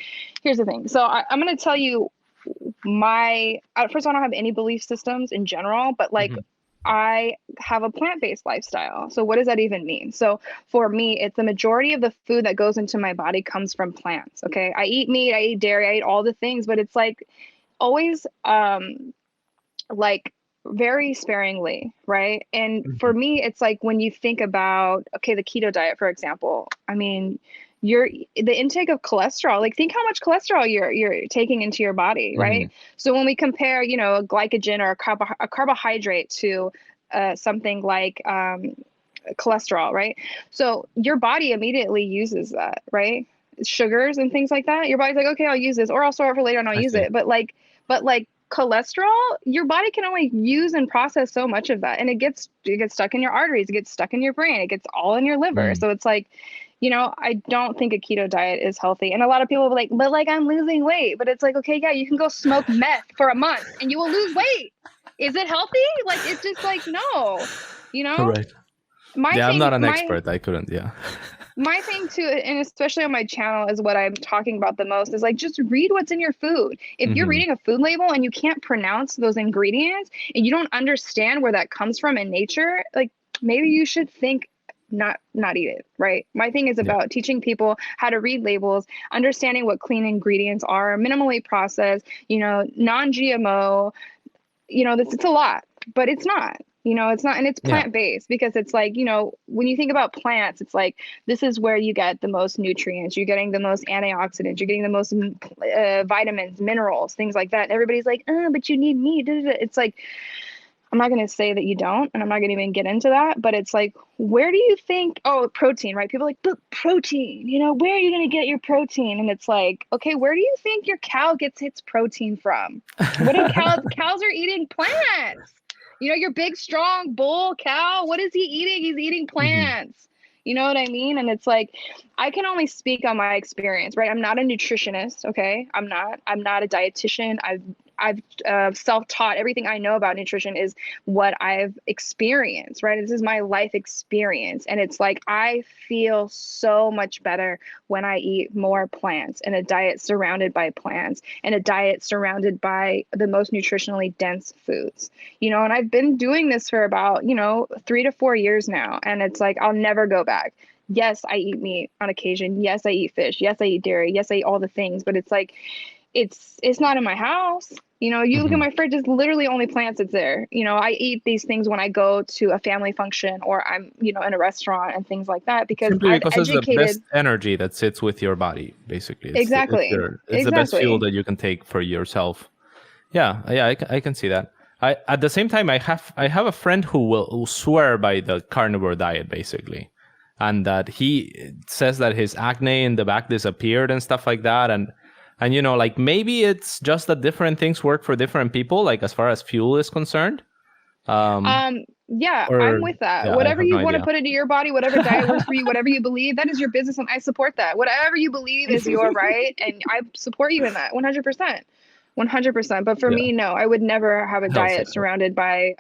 Here's the thing. So I'm going to tell you first, I don't have any belief systems in general, but like, Mhm. I have a plant-based lifestyle. So what does that even mean? So for me, it's the majority of the food that goes into my body comes from plants. Okay. I eat meat, I eat dairy, I eat all the things, but it's like always, like very sparingly, right? And for Mhm. me, it's like when you think about, okay, the keto diet, for example, I mean, the intake of cholesterol, like think how much cholesterol you're taking into your body, right? Mhm. So when we compare, a glycogen or a carbohydrate to something like cholesterol, right? So your body immediately uses that, right? Sugars and things like that. Your body's like, okay, I'll use this, or I'll store it for later and I'll I use see. it. But like cholesterol, your body can only use and process so much of that, and it gets stuck in your arteries, it gets stuck in your brain, it gets all in your liver. Mm. So it's like, I don't think a keto diet is healthy. And a lot of people are like, but like, I'm losing weight. But it's like, okay, yeah, you can go smoke meth for a month and you will lose weight. Is it healthy? Like, it's just like, no, you know Right. my Yeah, I'm not thing an my expert. I couldn't. Yeah. my thing too, and especially on my channel, is what I'm talking about the most, is like, just read what's in your food. If you're Hmm. reading a food label and you can't pronounce those ingredients and you don't understand where that comes from in nature, like, maybe you should think not eat it, right? My thing is Yeah. about teaching people how to read labels, understanding what clean ingredients are, minimally processed, non-GMO. It's a lot, but it's not. It's not, and it's Yeah. plant-based, because it's like, when you think about plants, it's like, this is where you get the most nutrients, you're getting the most antioxidants, you're getting the most vitamins, minerals, things like that. And everybody's like, but you need meat. It's like, I'm not going to say that you don't, and I'm not going to even get into that, but it's like, where do you think, oh, protein, right? People are like, but protein, where are you going to get your protein? And it's like, okay, where do you think your cow gets its protein from? What do cows are eating plants. Your big, strong bull cow, what is he eating? He's eating Hmm. plants. You know what I mean? And it's like, I can only speak on my experience, right? I'm not a nutritionist. Okay. I'm not a dietitian. I've self-taught. Everything I know about nutrition is what I've experienced, right? This is my life experience. And it's like, I feel so much better when I eat more plants, and a diet surrounded by plants, and a diet surrounded by the most nutritionally dense foods. And I've been doing this for about, 3 to 4 years now. And it's like, I'll never go back. Yes, I eat meat on occasion. Yes, I eat fish. Yes, I eat dairy. Yes, I eat all the things, but it's like, it's not in my house. You know, you look at my fridge, it's literally only plants that's there. You know, I eat these things when I go to a family function or I'm, you know, in a restaurant and things like that because Simply I've because it's the best educated. energy that sits with your body. Basically, Exactly. it's the best fuel Exactly. that you can take for yourself. Yeah, I can see that. I at the same time, I have a friend who swear by the carnivore diet, basically, and that he says that his acne in the back disappeared and stuff like that, and you know, like maybe it's just that different things work for different people, like as far as fuel is concerned. Yeah, I'm Or with that. yeah, I Whatever have no you want to idea. put into your body, whatever diet works for you, whatever you believe, that is your business and I support that. Whatever you believe is your right and I support you in that 100%. 100%. But for Yeah, me, no, I would never have a hells diet yeah. surrounded by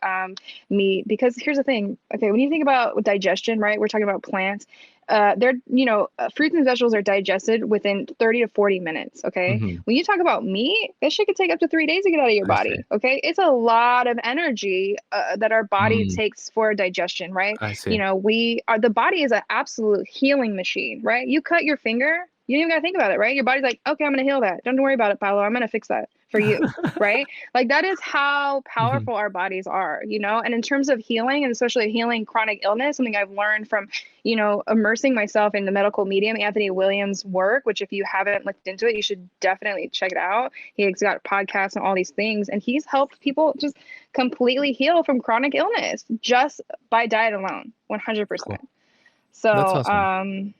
meat because here's the thing. Okay, when you think about digestion, right? We're talking about plants. They're, you know, fruits and vegetables are digested within 30 to 40 minutes. Okay. Hmm. When you talk about meat, that shit could take up to 3 days to get out of your I see. body. Okay. It's a lot of energy that our body Mm, takes for digestion, right? I see. You know, we are, the body is an absolute healing machine, right? You cut your finger, you don't even got to think about it, right? Your body's like, okay, I'm going to heal that. Don't worry about it, Paolo. I'm going to fix that for you, right? Like that is how Hmm. powerful our bodies are, you know? And in terms of healing and especially healing chronic illness, something I've learned from, you know, immersing myself in the medical medium, Anthony Williams' work, which if you haven't looked into it, you should definitely check it out. He's got podcasts and all these things, and he's helped people just completely heal from chronic illness just by diet alone, 100%. Cool. That's So, awesome.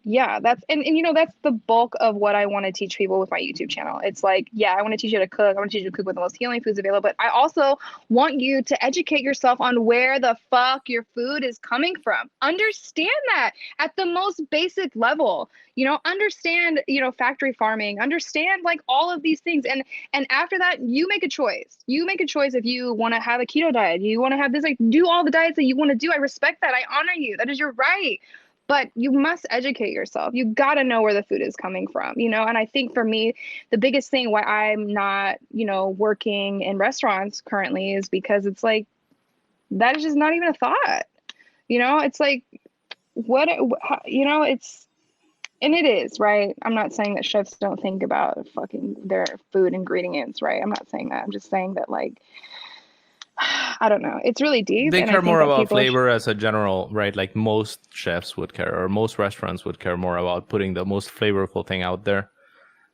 yeah, that's and you know that's the bulk of what I want to teach people with my YouTube channel. It's like, yeah, I want to teach you to cook. I want to teach you to cook with the most healing foods available, but I also want you to educate yourself on where the fuck your food is coming from. Understand that at the most basic level. You know, understand, you know, factory farming, understand like all of these things. And after that, you make a choice. You make a choice if you want to have a keto diet, you want to have this, like do all the diets that you want to do. I respect that. I honor you. That is your right, but you must educate yourself. You got to know where the food is coming from, you know? And I think for me, the biggest thing why I'm not, you know, working in restaurants currently is because it's like, that is just not even a thought, you know? It's like, what, you know, it's, and it is, right? I'm not saying that chefs don't think about fucking their food ingredients, right? I'm not saying that. I'm just saying that, like, I don't know. It's really deep. They And I care think more that about people, flavor as a general, right? Like most chefs would care, or most restaurants would care more about putting the most flavorful thing out there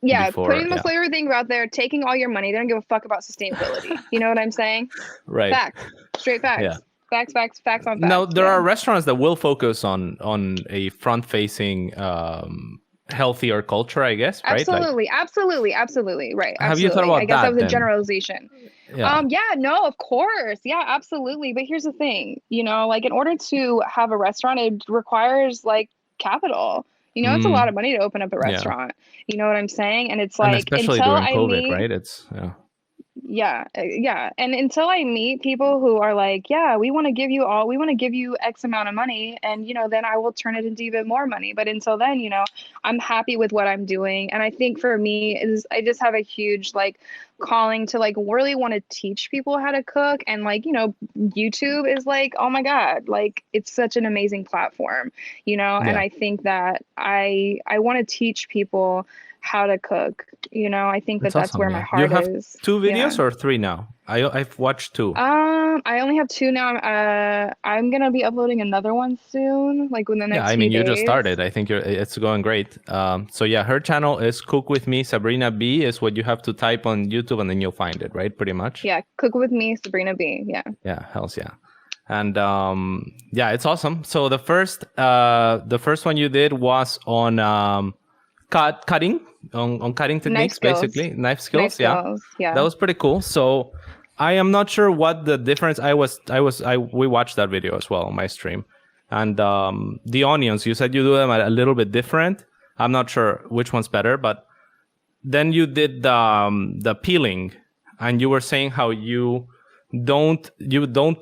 yeah, before, putting the yeah, flavor thing out there, taking all your money. They don't give a fuck about sustainability. You know what I'm saying? right, Facts, straight yeah. facts, facts on Now facts. there Yeah, are restaurants that will focus on a front-facing, healthier culture, I guess, right? Like, absolutely. Right, have you thought absolutely. I about guess that that was a then? generalization. Yeah, Yeah, no, of course. Yeah, absolutely. But here's the thing, you know, like in order to have a restaurant, it requires like capital. You know, it's a lot mm, of money to open up a yeah, restaurant. You know what I'm saying? And it's and like especially until during I COVID, meet right? It's yeah, yeah, and until I meet people who are like, yeah, we want to give you all, we want to give you X amount of money, and you know, then I will turn it into even more money. But until then, you know, I'm happy with what I'm doing. And I think for me is I just have a huge like calling to like really want to teach people how to cook. And like, you know, YouTube is like, oh my God, like it's such an amazing platform, you know. And yeah. I think that I want to teach people how to cook. You know, I think that That's that's awesome. where my Yeah, you heart have is. two Yeah. videos or three now? I've watched two. I only have two now. I'm gonna be uploading another one soon, like within the Yeah, next I few mean, you just days. started. I think it's going great. So yeah, her channel is Cook with Me. Sabrina B is what you have to type on YouTube, and then you'll find it, right? Pretty much. Yeah, cook with me, Sabrina B. Yeah. Yeah, hells yeah. And yeah, it's awesome. So the first one you did was on cutting, on cutting Knife techniques, skills. basically knife Knife skills. Yeah, skills. that Yeah. was pretty cool. So I am not sure what the difference. We watched that video as well on my stream, and the onions. You said you do them a little bit different. I'm not sure which one's better, but then you did the peeling, and you were saying how you don't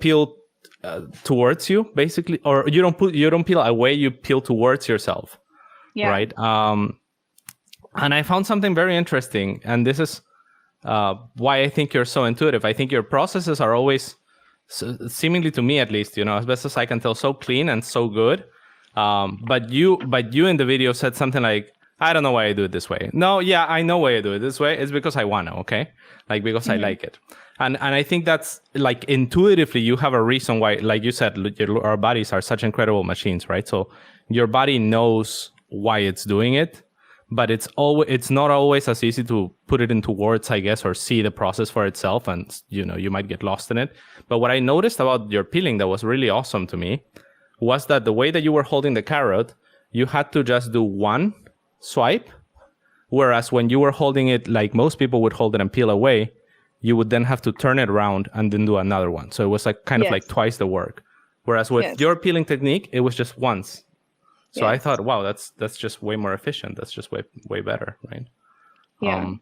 peel towards you, basically, or you don't peel away, you peel towards yourself, Yeah. right? And I found something very interesting, and this is why I think you're so intuitive. I think your processes are always, seemingly to me at least, you know, as best as I can tell, so clean and so good. But you in the video said something like, I don't know why I do it this way. No, yeah, I know why I do it this way. It's because I want to, okay? Like, because I like it. And I think that's, like, intuitively, you have a reason why, like you said, our bodies are such incredible machines, right? So your body knows why it's doing it, but it's not always as easy to put it into words, I guess, or see the process for itself. And, you know, you might get lost in it. But what I noticed about your peeling that was really awesome to me was that the way that you were holding the carrot, you had to just do one swipe, whereas when you were holding it like most people would hold it and peel away, you would then have to turn it around and then do another one. So it was like kind of like twice the work. Whereas with your peeling technique, it was just once. So I thought, wow, that's just way more efficient. That's just way better, right? Yeah.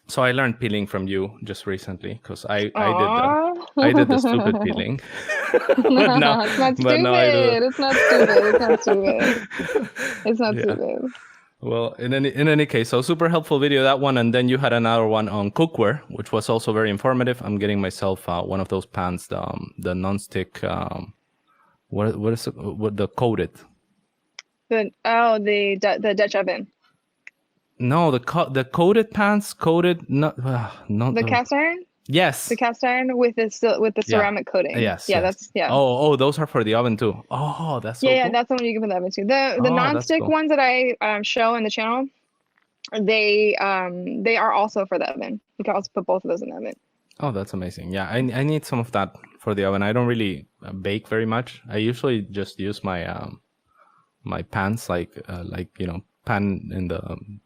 So I learned peeling from you just recently because I did the stupid peeling. It's not stupid. It's not stupid. It's not stupid. Well, in any case, so super helpful video, that one. And then you had another one on cookware, which was also very informative. I'm getting myself one of those pans, the non-stick, what is it? What the coated? The Dutch oven. No, the coated pans, not the cast iron. Yes, the cast iron with the ceramic coating. Yes, that's Oh, those are for the oven too. Oh, that's so cool. Cool. That's the one you can put the oven to. The non-stick ones that I show in the channel, they are also for the oven. You can also put both of those in the oven. Oh, that's amazing. Yeah, I need some of that for the oven. I don't really bake very much. I usually just use my my pans like you know, pan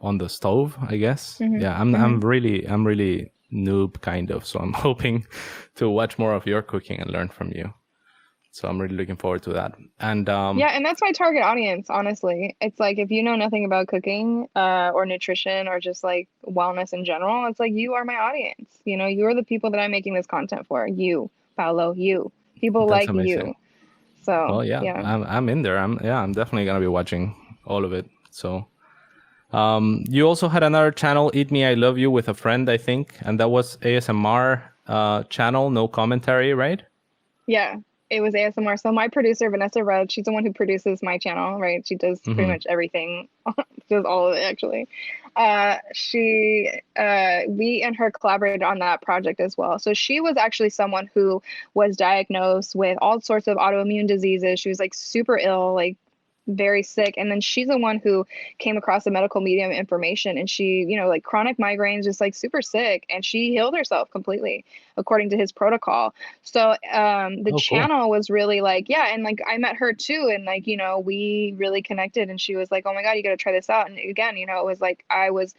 on the stove, I guess. Yeah, I'm really noob kind of, so I'm hoping to watch more of your cooking and learn from you. So I'm really looking forward to that. And and that's my target audience, honestly. It's like, if you know nothing about cooking or nutrition or just like wellness in general, it's like, you are my audience. You know, you're the people that I'm making this content for. You, Paolo, you. People that's like amazing. You. So well, yeah. I'm in there. I'm definitely gonna be watching all of it. So you also had another channel, Eat Me I Love You, with a friend, I think, and that was ASMR channel, no commentary, right? Yeah, it was ASMR. So my producer, Vanessa Rudd, she's the one who produces my channel, right? She does pretty much everything, does all of it, actually. We and her collaborated on that project as well. So she was actually someone who was diagnosed with all sorts of autoimmune diseases. She was like super ill, like very sick, and then she's the one who came across the medical medium information, and she, you know, like chronic migraines, just like super sick, and she healed herself completely according to his protocol. So the channel was really like, and like I met her too, and like, you know, we really connected, and she was like, oh my god, you got to try this out. And again, you know, it was like I was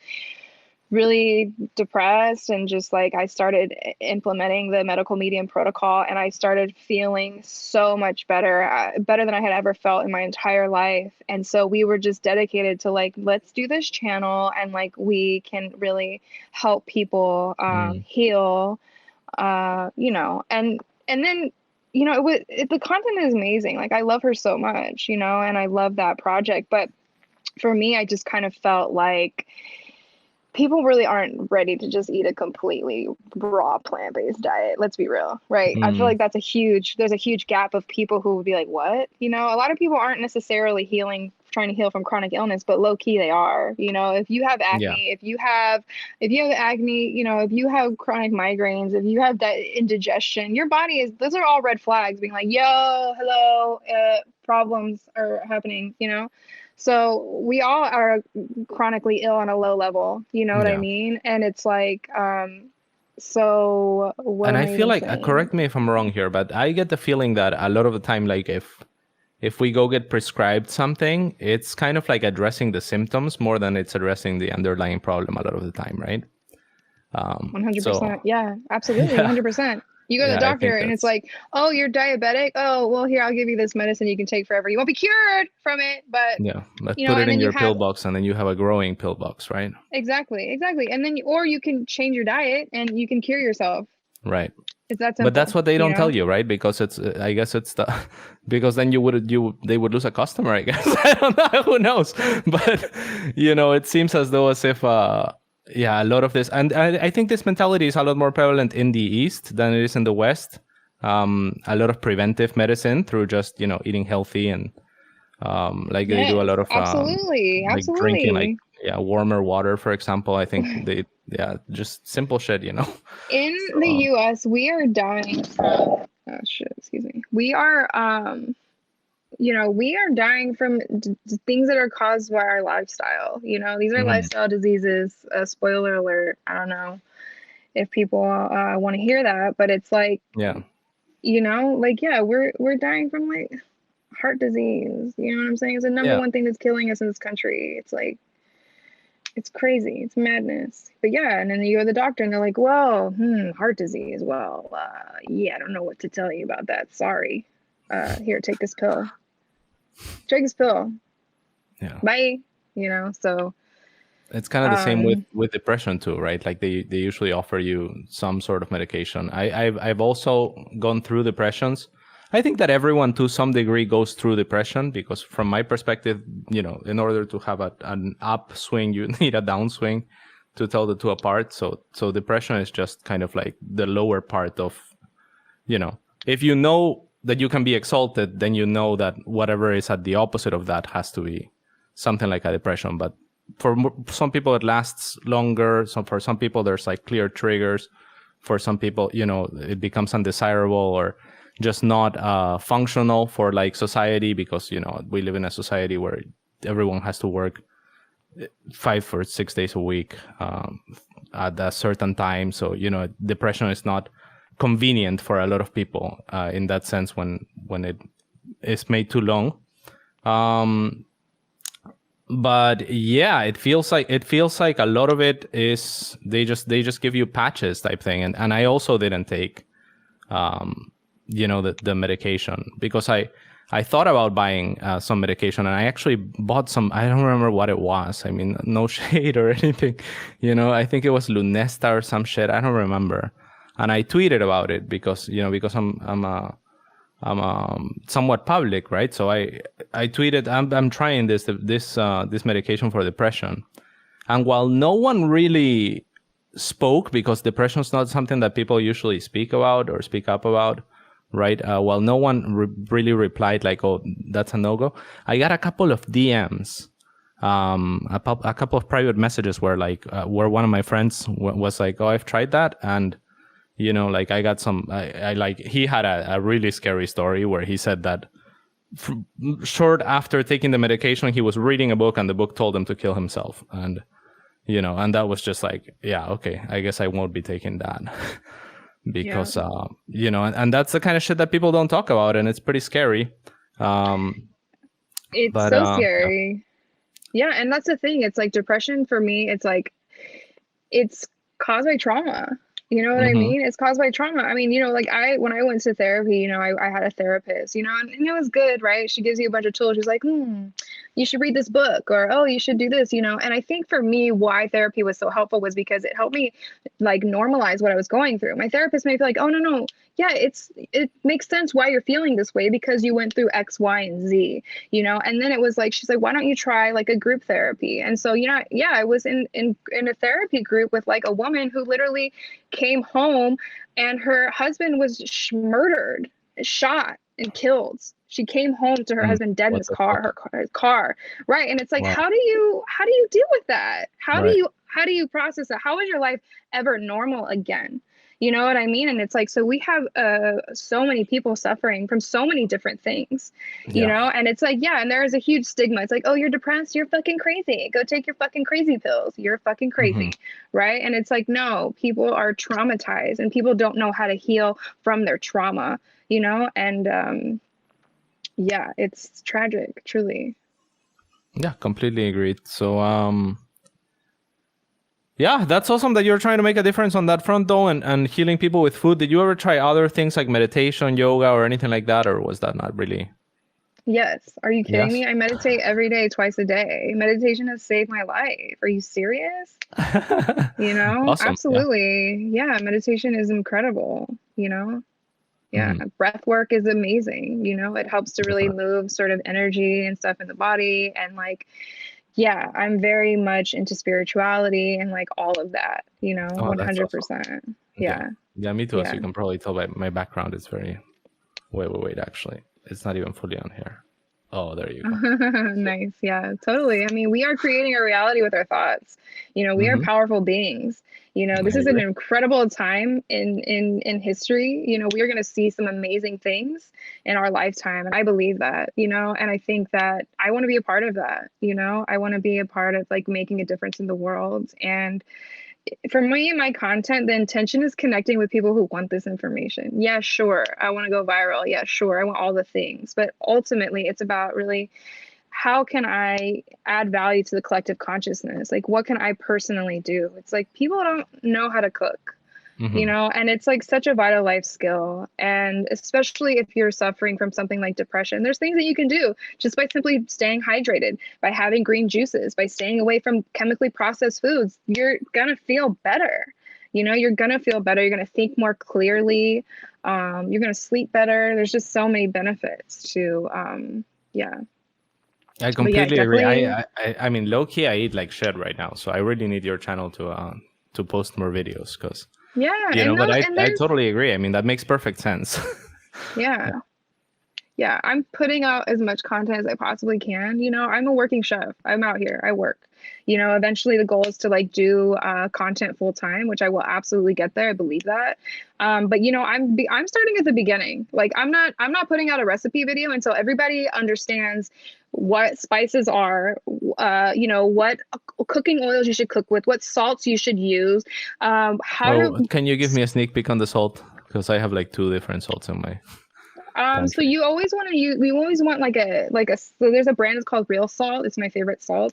really depressed, and just like I started implementing the medical medium protocol, and I started feeling so much better, better than I had ever felt in my entire life. And so we were just dedicated to like, let's do this channel, and like we can really help people heal, you know, and then, you know, the content is amazing. Like I love her so much, you know, and I love that project. But for me, I just kind of felt like people really aren't ready to just eat a completely raw plant-based diet. Let's be real, right? I feel like there's a huge gap of people who would be like, what? You know, a lot of people aren't necessarily trying to heal from chronic illness, but low key they are. You know, if you have acne, if you have acne, you know, if you have chronic migraines, if you have indigestion, your body those are all red flags being like, yo, hello, problems are happening, you know? So we all are chronically ill on a low level, you know what I mean? And it's like, so what? And I feel like, correct me if I'm wrong here, but I get the feeling that a lot of the time, like if we go get prescribed something, it's kind of like addressing the symptoms more than it's addressing the underlying problem a lot of the time, right? 100%. Yeah, absolutely. 100%. You go to the doctor and it's like, oh, you're diabetic. Oh, well, here, I'll give you this medicine you can take forever. You won't be cured from it, but let's put it in your pill box, and then you have a growing pill box, right? Exactly. And then, or you can change your diet and you can cure yourself. Right. It's that simple. But that's what they don't tell you, right? Because it's, I guess it's because then they would lose a customer, I guess. I don't know, who knows? But, you know, it seems as if, a lot of this, and I think this mentality is a lot more prevalent in the East than it is in the West. A lot of preventive medicine through just, you know, eating healthy and they do a lot of absolutely drinking like yeah, warmer water, for example. I think just simple shit, In So the US, we are dying from, oh shit, excuse me. We are, we are dying from things that are caused by our lifestyle. These are mhm, lifestyle diseases. Spoiler alert. I don't know if people want to hear that, but it's like, yeah, yeah, we're dying from like heart disease. You know what I'm saying? It's the number yeah. one thing that's killing us in this country. It's like, it's crazy. It's madness. But yeah, and then you go to the doctor and they're like, well, heart disease. Well, yeah, I don't know what to tell you about that. Sorry. Here, take this pill. Take this pill. Yeah. Bye. So It's kind of the same with um depression too, right? Like they usually offer you some sort of medication. I've also gone through depressions. I think that everyone to some degree goes through depression because from my perspective, in order to have an upswing, you need a downswing to tell the two apart. So depression is just kind of like the lower part of, if you know that you can be exalted, then you know that whatever is at the opposite of that has to be something like a depression. But for some people it lasts longer. So for some people there's like clear triggers. For some people, it becomes undesirable or just not functional for like society because we live in a society where everyone has to work 5 or 6 days a week at a certain time. So depression is not convenient for a lot of people in that sense when it is made too long. But yeah, it feels like a lot of it is they just give you patches type thing, and I also didn't take the medication because I thought about buying some medication, and I actually bought some. I don't remember what it was. I mean, no shade or anything, I think it was Lunesta or some shit. I don't remember, and I tweeted about it because I'm somewhat public, right? So I tweeted I'm trying this medication for depression, and while no one really spoke because depression is not something that people usually speak about or speak up about, right? While no one really replied like, "Oh, that's a no-go," I got a couple of DMs, a couple of private messages where where one of my friends was like, "Oh, I've tried that," and like I got some, I like, he had a really scary story where he said that short after taking the medication, he was reading a book and the book told him to kill himself. And, and that was just like, yeah, okay, I guess I won't be taking that because, yeah, and that's the kind of shit that people don't talk about. And it's pretty scary. it's But so yeah. scary. Yeah, and that's the thing. It's like depression for me, it's like it's caused by trauma. You know what I Mm-hmm. mean? It's caused by trauma. I mean, like when I went to therapy, I had a therapist, and it was good, right? She gives you a bunch of tools. She's like, you should read this book, or, oh, you should do this, And I think for me, why therapy was so helpful was because it helped me like normalize what I was going through. My therapist made me feel like, oh, no, yeah, it makes sense why you're feeling this way because you went through X, Y, and Z, And then it was like, she's like, why don't you try like a group therapy? And so, yeah, I was in a therapy group with like a woman who literally came home and her husband was murdered, shot, and killed. She came home to her husband dead in What his the car, fuck? her car, right? And it's like, Wow. how do you deal with that? Right. How do you process that? How is your life ever normal again? You know what I mean? And it's like, so we have so many people suffering from so many different things, Yeah. and it's like, yeah, and there is a huge stigma. It's like, oh, you're depressed, you're fucking crazy. Go take your fucking crazy pills. You're fucking Mm-hmm. crazy, right? And it's like, no, people are traumatized and people don't know how to heal from their trauma, and yeah, it's tragic, truly. Yeah, completely agreed. So, yeah, that's awesome that you're trying to make a difference on that front, though, and healing people with food. Did you ever try other things like meditation, yoga, or anything like that, or was that not really? Yes. Are you kidding Yes. me? I meditate every day, twice a day. Meditation has saved my life. Are you serious? Awesome. Yeah. Absolutely. Yeah, meditation is incredible. Yeah, Hmm. breath work is amazing. It helps to really Definitely. move sort of energy and stuff in the body. And like, yeah, I'm very much into spirituality and like all of that, Oh, that's awesome. 100%. Yeah. Yeah. Yeah, me too. As Yeah. you can probably tell by my background, it's very. Wait. Actually, it's not even fully on here. Oh, there you go. Nice. Yeah, totally. I mean, we are creating our reality with our thoughts. We are Hmm. powerful beings. I This is an agree. incredible time in history. We are going to see some amazing things in our lifetime, and I believe that. And I think that I want to be a part of that. I want to be a part of like making a difference in the world. And for me and my content, the intention is connecting with people who want this information. Yeah, sure. I want to go viral. Yeah, sure. I want all the things. But ultimately, it's about really how can I add value to the collective consciousness? Like, what can I personally do? It's like people don't know how to cook, Hmm. and it's like such a vital life skill. And especially if you're suffering from something like depression, there's things that you can do just by simply staying hydrated, by having green juices, by staying away from chemically processed foods. You're gonna feel better. You're gonna feel better. You're gonna think more clearly. You're gonna sleep better. There's just so many benefits to, yeah. I But yeah, completely agree. definitely. I mean, low key, I eat like shit right now, so I really need your channel to post more videos, because Yeah, and But no, I and I there's totally agree. I mean, that makes perfect sense. yeah. Yeah, I'm putting out as much content as I possibly can. I'm a working chef. I'm out here. I work. Eventually the goal is to like do content full time, which I will absolutely get there. I believe that. But I'm starting at the beginning. Like I'm not putting out a recipe video until everybody understands what spices are, what cooking oils you should cook with, what salts you should use, how Oh, to. can you give me a sneak peek on the salt? Because I have like two different salts in my So pantry. you always want to use, we always want so there's a brand, it's called Real Salt. It's my favorite salt.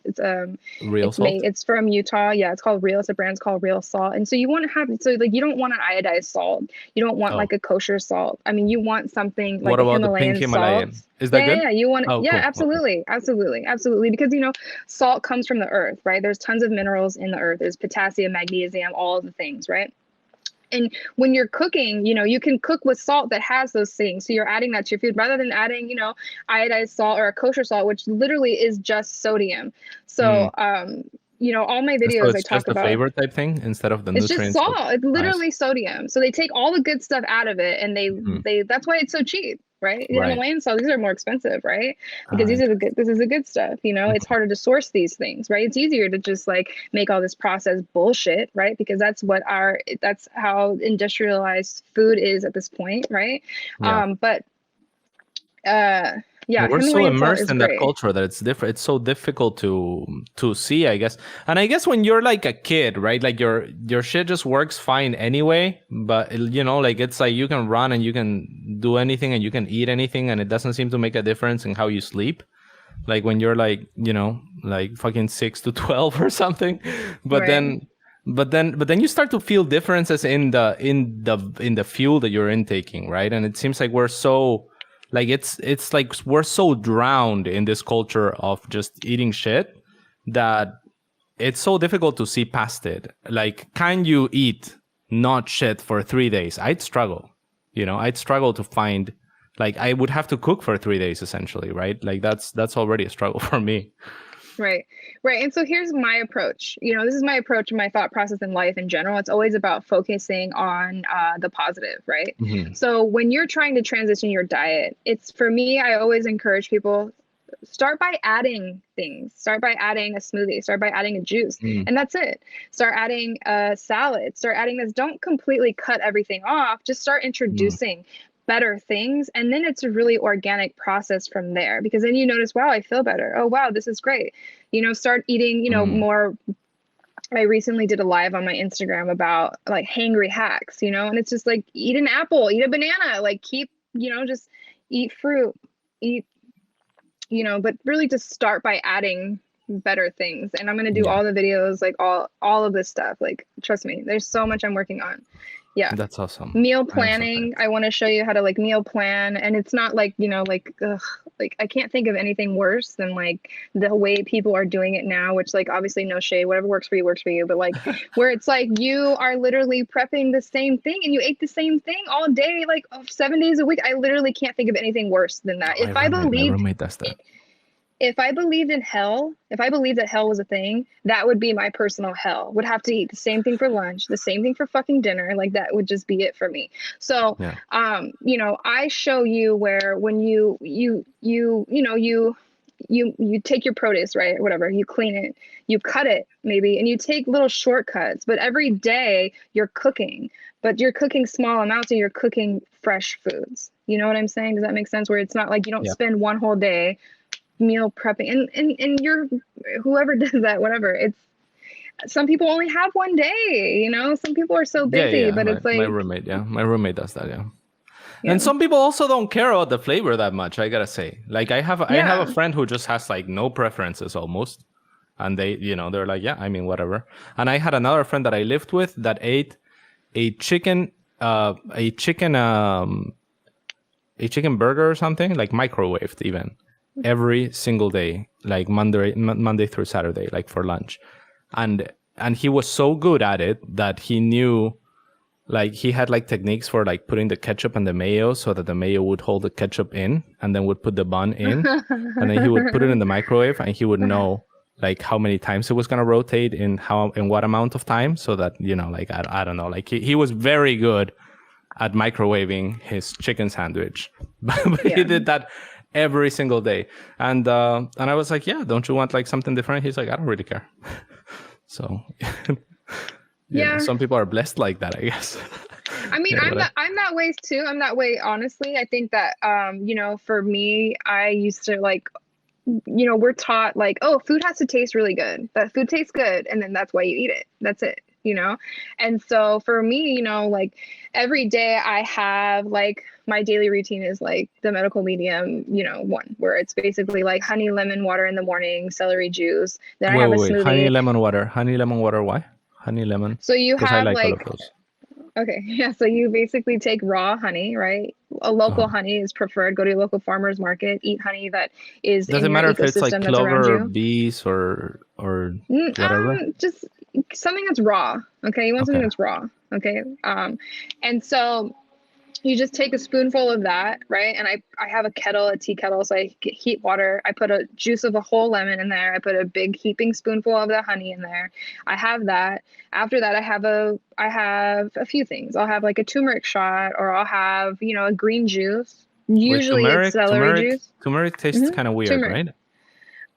Real It's salt? it's from Utah. Yeah, it's called Real. It's a brand, it's called Real Salt. And so you want to have, so like you don't want an iodized salt. You don't want Oh, like a kosher salt. I mean, you want something like what a about the pink Himalayan salt. Himalayan? Is that Yeah, yeah, good? yeah. You want, Oh, yeah, cool. Okay. absolutely, absolutely, absolutely. Because salt comes from the earth, right? There's tons of minerals in the earth. There's potassium, magnesium, all of the things, right? And when you're cooking, you can cook with salt that has those things. So you're adding that to your food rather than adding, iodized salt or a kosher salt, which literally is just sodium. Mm. So, all my So videos I it's talk just the about, flavor type thing instead of the it's just nutrients of salt. It's ice. literally sodium. So they take all the good stuff out of it, and they Mhm. they that's why it's so cheap, right? The Right. Himalayan salt, these are more expensive, right? Because Ah, this is the good stuff. It's mhm. harder to source these things, right? It's easier to just like make all this processed bullshit, right? Because that's how industrialized food is at this point, right? Yeah. But uh yeah, We're so Himalayan salt immersed is in that great. culture that it's different. It's so difficult to see, I guess. And I guess when you're like a kid, right? Like your shit just works fine anyway. But like it's like you can run and you can do anything and you can eat anything, and it doesn't seem to make a difference in how you sleep. Like when you're like like fucking 6 to 12 or something. But Right. then but then you start to feel differences in the fuel that you're intaking, right? And it seems like we're so like it's like we're so drowned in this culture of just eating shit that it's so difficult to see past it. Like, can you eat not shit for 3 days? I'd struggle. I'd struggle to find, like, I would have to cook for 3 days essentially, right? Like that's already a struggle for me. Right. Right. And so here's my approach. This is my approach and my thought process in life in general. It's always about focusing on the positive, right? Hmm. So when you're trying to transition your diet, it's for me, I always encourage people start by adding things. Start by adding a smoothie, start by adding a juice, Mm. and that's it. Start adding a salad, start adding this. Don't completely cut everything off. Just start Mm. introducing better things, and then it's a really organic process from there, because then you notice, wow, I feel better. Oh wow, this is great. Start eating, Mm. more. I recently did a live on my Instagram about like hangry hacks, and it's just like eat an apple, eat a banana, like keep, just eat fruit, eat, but really just start by adding better things. And I'm going to do Yeah, all the videos, like all of this stuff. Like, trust me, there's so much I'm working on. Yeah. that's awesome. Meal I am so planning. hyped. I want to show you how to like meal plan. And it's not like, like, ugh, like I can't think of anything worse than like the way people are doing it now, which like obviously no shade, whatever works for you. But like where it's like you are literally prepping the same thing and you ate the same thing all day, like 7 days a week. I literally can't think of anything worse than that. My If I roommate, my believed roommate does that. if I believed in hell, if I believed that hell was a thing, that would be my personal hell. Would have to eat the same thing for lunch, the same thing for fucking dinner. Like that would just be it for me. So, Yeah. you know, I show you where when you take your produce, right? Or whatever, you clean it, you cut it maybe, and you take little shortcuts, but every day you're cooking, but you're cooking small amounts and you're cooking fresh foods. You know what I'm saying? Does that make sense? Where it's not like you don't Yeah. spend one whole day meal prepping and you're whoever does that, whatever. It's some people only have one day, you know, some people are so Yeah, busy, yeah. but it's My like, roommate, yeah. My roommate does that, yeah. yeah, And some people also don't care about the flavor that much, I gotta say. Like I have a yeah. friend who just has like no preferences almost. And they, they're like, yeah, I mean, whatever. And I had another friend that I lived with that ate a chicken, a chicken, a chicken burger or something, like microwaved even, every single day, like Monday through Saturday, like for lunch. And he was so good at it that he knew, like he had like techniques for like putting the ketchup and the mayo so that the mayo would hold the ketchup in and then would put the bun in, and then he would put it in the microwave and he would know like how many times it was going to rotate in what amount of time, so that like I don't know, like he was very good at microwaving his chicken sandwich. But he Yeah, did that every single day. And I was like, yeah, don't you want like something different? He's like, I don't really care. So yeah. some people are blessed like that, I guess. I mean, Yeah, but I'm that way too. I'm that way, honestly. I think that you know, for me, I used to like, you know, we're taught like, oh, food has to taste really good. That food tastes good, and then that's why you eat it. That's it, you know? And so for me, you know, like every day I have like my daily routine is like the medical medium, you know, one where it's basically like honey lemon water in the morning, celery juice. Then I wait, have a wait, wait. Honey smoothie. lemon water. Honey lemon water. Why? Honey lemon. So you Because I have like all of like, those. okay, yeah, so you basically take raw honey, right? A local Uh-huh. honey is preferred. Go to your local farmer's market, eat honey that is Does in it your matter if it's like ecosystem that's around clover or you. bees or whatever? Just something that's raw. Okay, you want something Okay. that's raw. Okay, and so you just take a spoonful of that, right? And I have a kettle, a tea kettle, so I get heat water. I put a juice of a whole lemon in there. I put a big heaping spoonful of the honey in there. I have that. After that, I have a few things. I'll have like a turmeric shot, or I'll have, you know, a green juice. Wait, Usually it's turmeric, celery turmeric, juice. turmeric tastes Mm-hmm. kind of weird, Turmeric. right?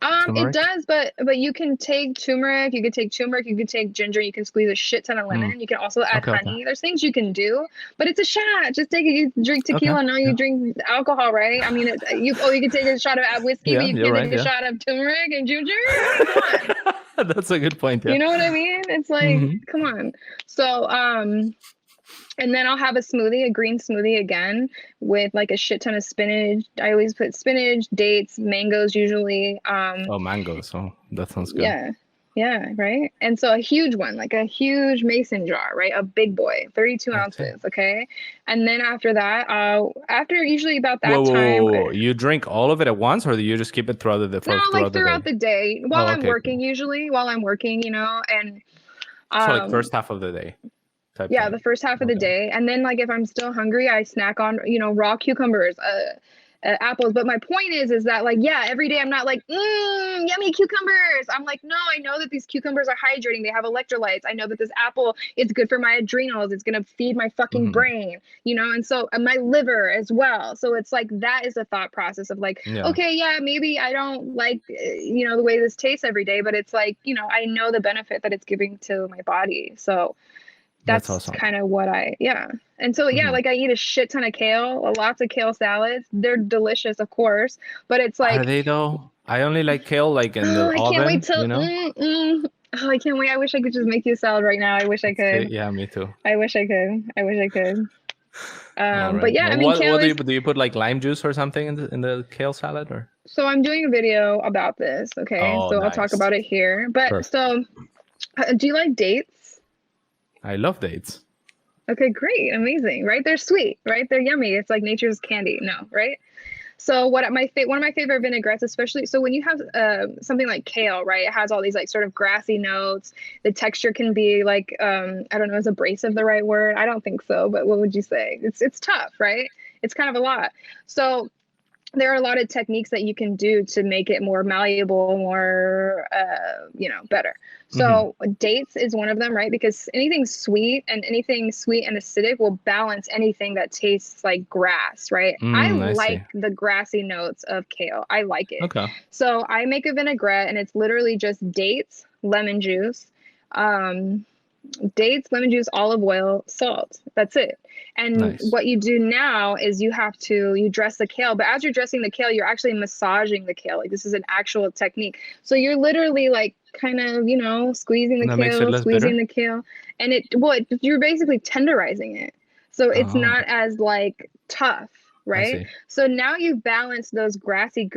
It Turmeric. does, but you can take turmeric, you could take turmeric, you could take ginger, you can squeeze a shit ton of Mm. lemon. You can also add Okay, okay, honey. There's things you can do, but it's a shot. Just take it. You drink okay. tequila, now you Yeah, drink alcohol, right? I mean, you can take a shot of whiskey, but yeah, you you're can't take right. a Yeah, shot of turmeric and ginger. I mean, come on. that's a good point. Yeah. You know what I mean? It's like, Hmm. come on. So, and then I'll have a smoothie, a green smoothie again with like a shit ton of spinach. I always put spinach, dates, mangoes usually. Oh, mangoes. Oh, that sounds good. Yeah. Yeah, right. And so a huge one, like a huge mason jar, right? A big boy, 32 I see. ounces. Okay. And then after that, after usually about Whoa, that whoa, whoa, time, whoa, whoa. You drink all of it at once, or do you just keep it no, like throughout the throughout day? the day while Oh, I'm okay, working, cool. usually while I'm working, you know, and So like um, first half of the day type yeah, thing. the first half of the Okay. day. And then like if I'm still hungry, I snack on, you know, raw cucumbers, apples. But my point is that like, yeah, every day I'm not like, yummy cucumbers. I'm like, no, I know that these cucumbers are hydrating. They have electrolytes. I know that this apple is good for my adrenals. It's going to feed my fucking Hmm. brain, you know, and so and my liver as well. So it's like, that is a thought process of like, Yeah, okay, yeah, maybe I don't like, you know, the way this tastes every day, but it's like, you know, I know the benefit that it's giving to my body. So that's that's awesome. kind of what yeah. And so, yeah, Hmm. like I eat a shit ton of kale, lots of kale salads. They're delicious, of course, but it's Are like, they though? I only like kale like in oh, the I can't wait oven, till, oh, I can't wait. I wish I could just make you a salad right now. I wish I could. Yeah, me too. I wish I could. I wish I could. All But right. yeah, I Well, mean, what kale do is, you put like lime juice or something in the kale salad or? so I'm doing a video about this. Okay. Oh, So I'll talk nice. about it here. But Perfect. so, do you like dates? I love dates. Okay, great. Amazing. Right? They're sweet, right? They're yummy. It's like nature's candy. No, right? So one of my favorite vinaigrettes, especially so when you have something like kale, right? It has all these like sort of grassy notes. The texture can be like I don't know, is abrasive the right word? I don't think so, but what would you say? It's tough, right? It's kind of a lot. So there are a lot of techniques that you can do to make it more malleable, more, better. Hmm. So dates is one of them, right? Because anything sweet and acidic will balance anything that tastes like grass, right? I I see. like the grassy notes of kale. I like it. Okay. So I make a vinaigrette and it's literally just dates, lemon juice, um, dates, lemon juice, olive oil, salt. That's it. And Nice. what you do now is you dress the kale, but as you're dressing the kale, you're actually massaging the kale. Like this is an actual technique. So you're literally like kind of, squeezing That makes it less bitter. the kale, and you're basically tenderizing it. So it's Oh, not as like tough, I right? see. So now you've balanced those grassy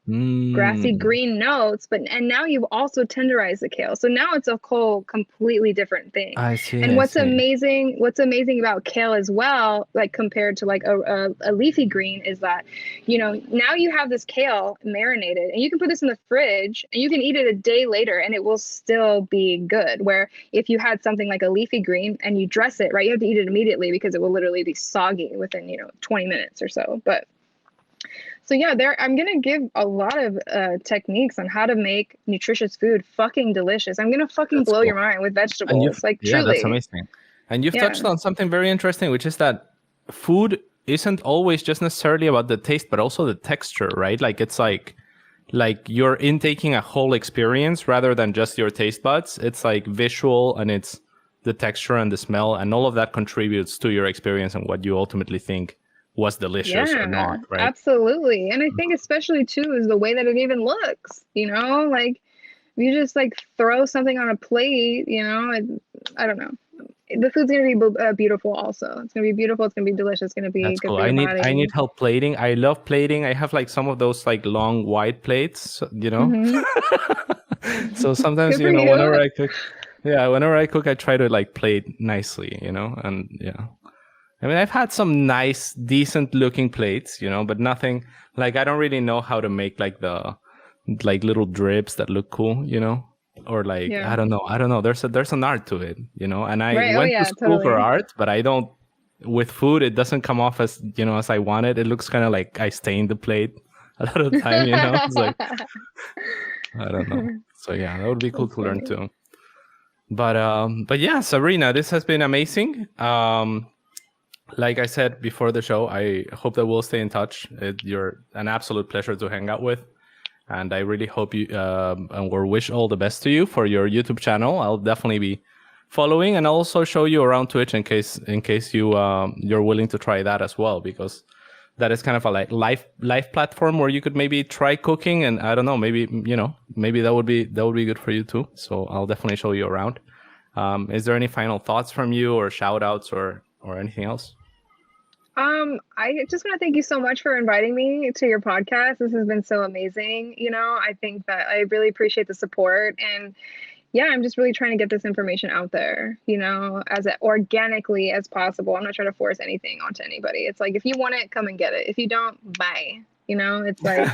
Mm, green notes, and now you've also tenderized the kale. So now it's a whole completely different thing. I see. And I see. what's amazing about kale as well, like compared to like a leafy green, is that, now you have this kale marinated and you can put this in the fridge and you can eat it a day later and it will still be good. Where if you had something like a leafy green and you dress it, right, you have to eat it immediately because it will literally be soggy within, 20 minutes or so. But so yeah, I'm gonna give a lot of techniques on how to make nutritious food fucking delicious. I'm gonna fucking That's blow your cool. mind with And you've, vegetables, like yeah, that's truly. amazing. And you've Yeah. touched on something very interesting, which is that food isn't always just necessarily about the taste, but also the texture, right? Like it's like you're intaking a whole experience rather than just your taste buds. It's like visual and it's the texture and the smell, and all of that contributes to your experience and what you ultimately think was delicious or Yeah, not, right? absolutely. And I think especially too is the way that it even looks, like you just like throw something on a plate, I don't know. The food's gonna be beautiful also. It's gonna be beautiful, it's gonna be delicious, it's gonna be That's good cool. for your I need body. help plating. I love plating. I have like some of those like long white plates. Hmm. So sometimes, Good for whenever you. I cook, yeah, whenever I cook, I try to like plate nicely. And yeah. I mean, I've had some nice, decent looking plates, but nothing like I don't really know how to make like the like little drips that look cool. Or like Yeah. I don't know. There's an art to it. And I Right. Oh went to yeah, school for totally. art, but I don't. With food, it doesn't come off as I want it. It looks kind of like I stain the plate a lot of the time. It's like I don't know. So yeah, that would be cool That's to learn funny. too. But yeah, Sabrina, this has been amazing. Like I said before the show, I hope that we'll stay in touch. You're an absolute pleasure to hang out with, and I really hope you or wish all the best to you for your YouTube channel. I'll definitely be following, and I'll also show you around Twitch in case you're willing to try that as well, because that is kind of a like live platform where you could maybe try cooking, and I don't know, maybe that would be good for you too. So I'll definitely show you around. Is there any final thoughts from you, or shout outs, or anything else? I just want to thank you so much for inviting me to your podcast. This has been so amazing. I think that I really appreciate the support, and yeah, I'm just really trying to get this information out there, as organically as possible. I'm not trying to force anything onto anybody. It's like, if you want it, come and get it. If you don't, bye. It's like,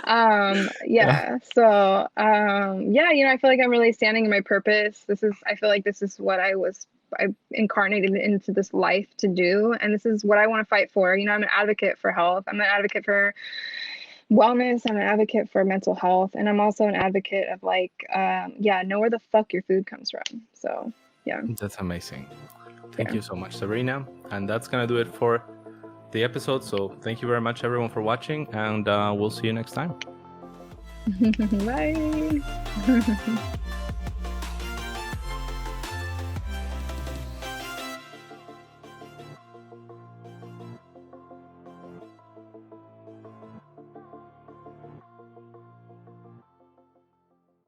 Yeah, yeah. So, yeah, I feel like I'm really standing in my purpose. I feel like this is what I incarnated into this life to do. And this is what I want to fight for. I'm an advocate for health. I'm an advocate for wellness. I'm an advocate for mental health. And I'm also an advocate of like, yeah, know where the fuck your food comes from. So, yeah. that's amazing. Thank Yeah. you so much, Sabrina. And that's gonna do it for the episode. So thank you very much, everyone, for watching, and we'll see you next time. Bye.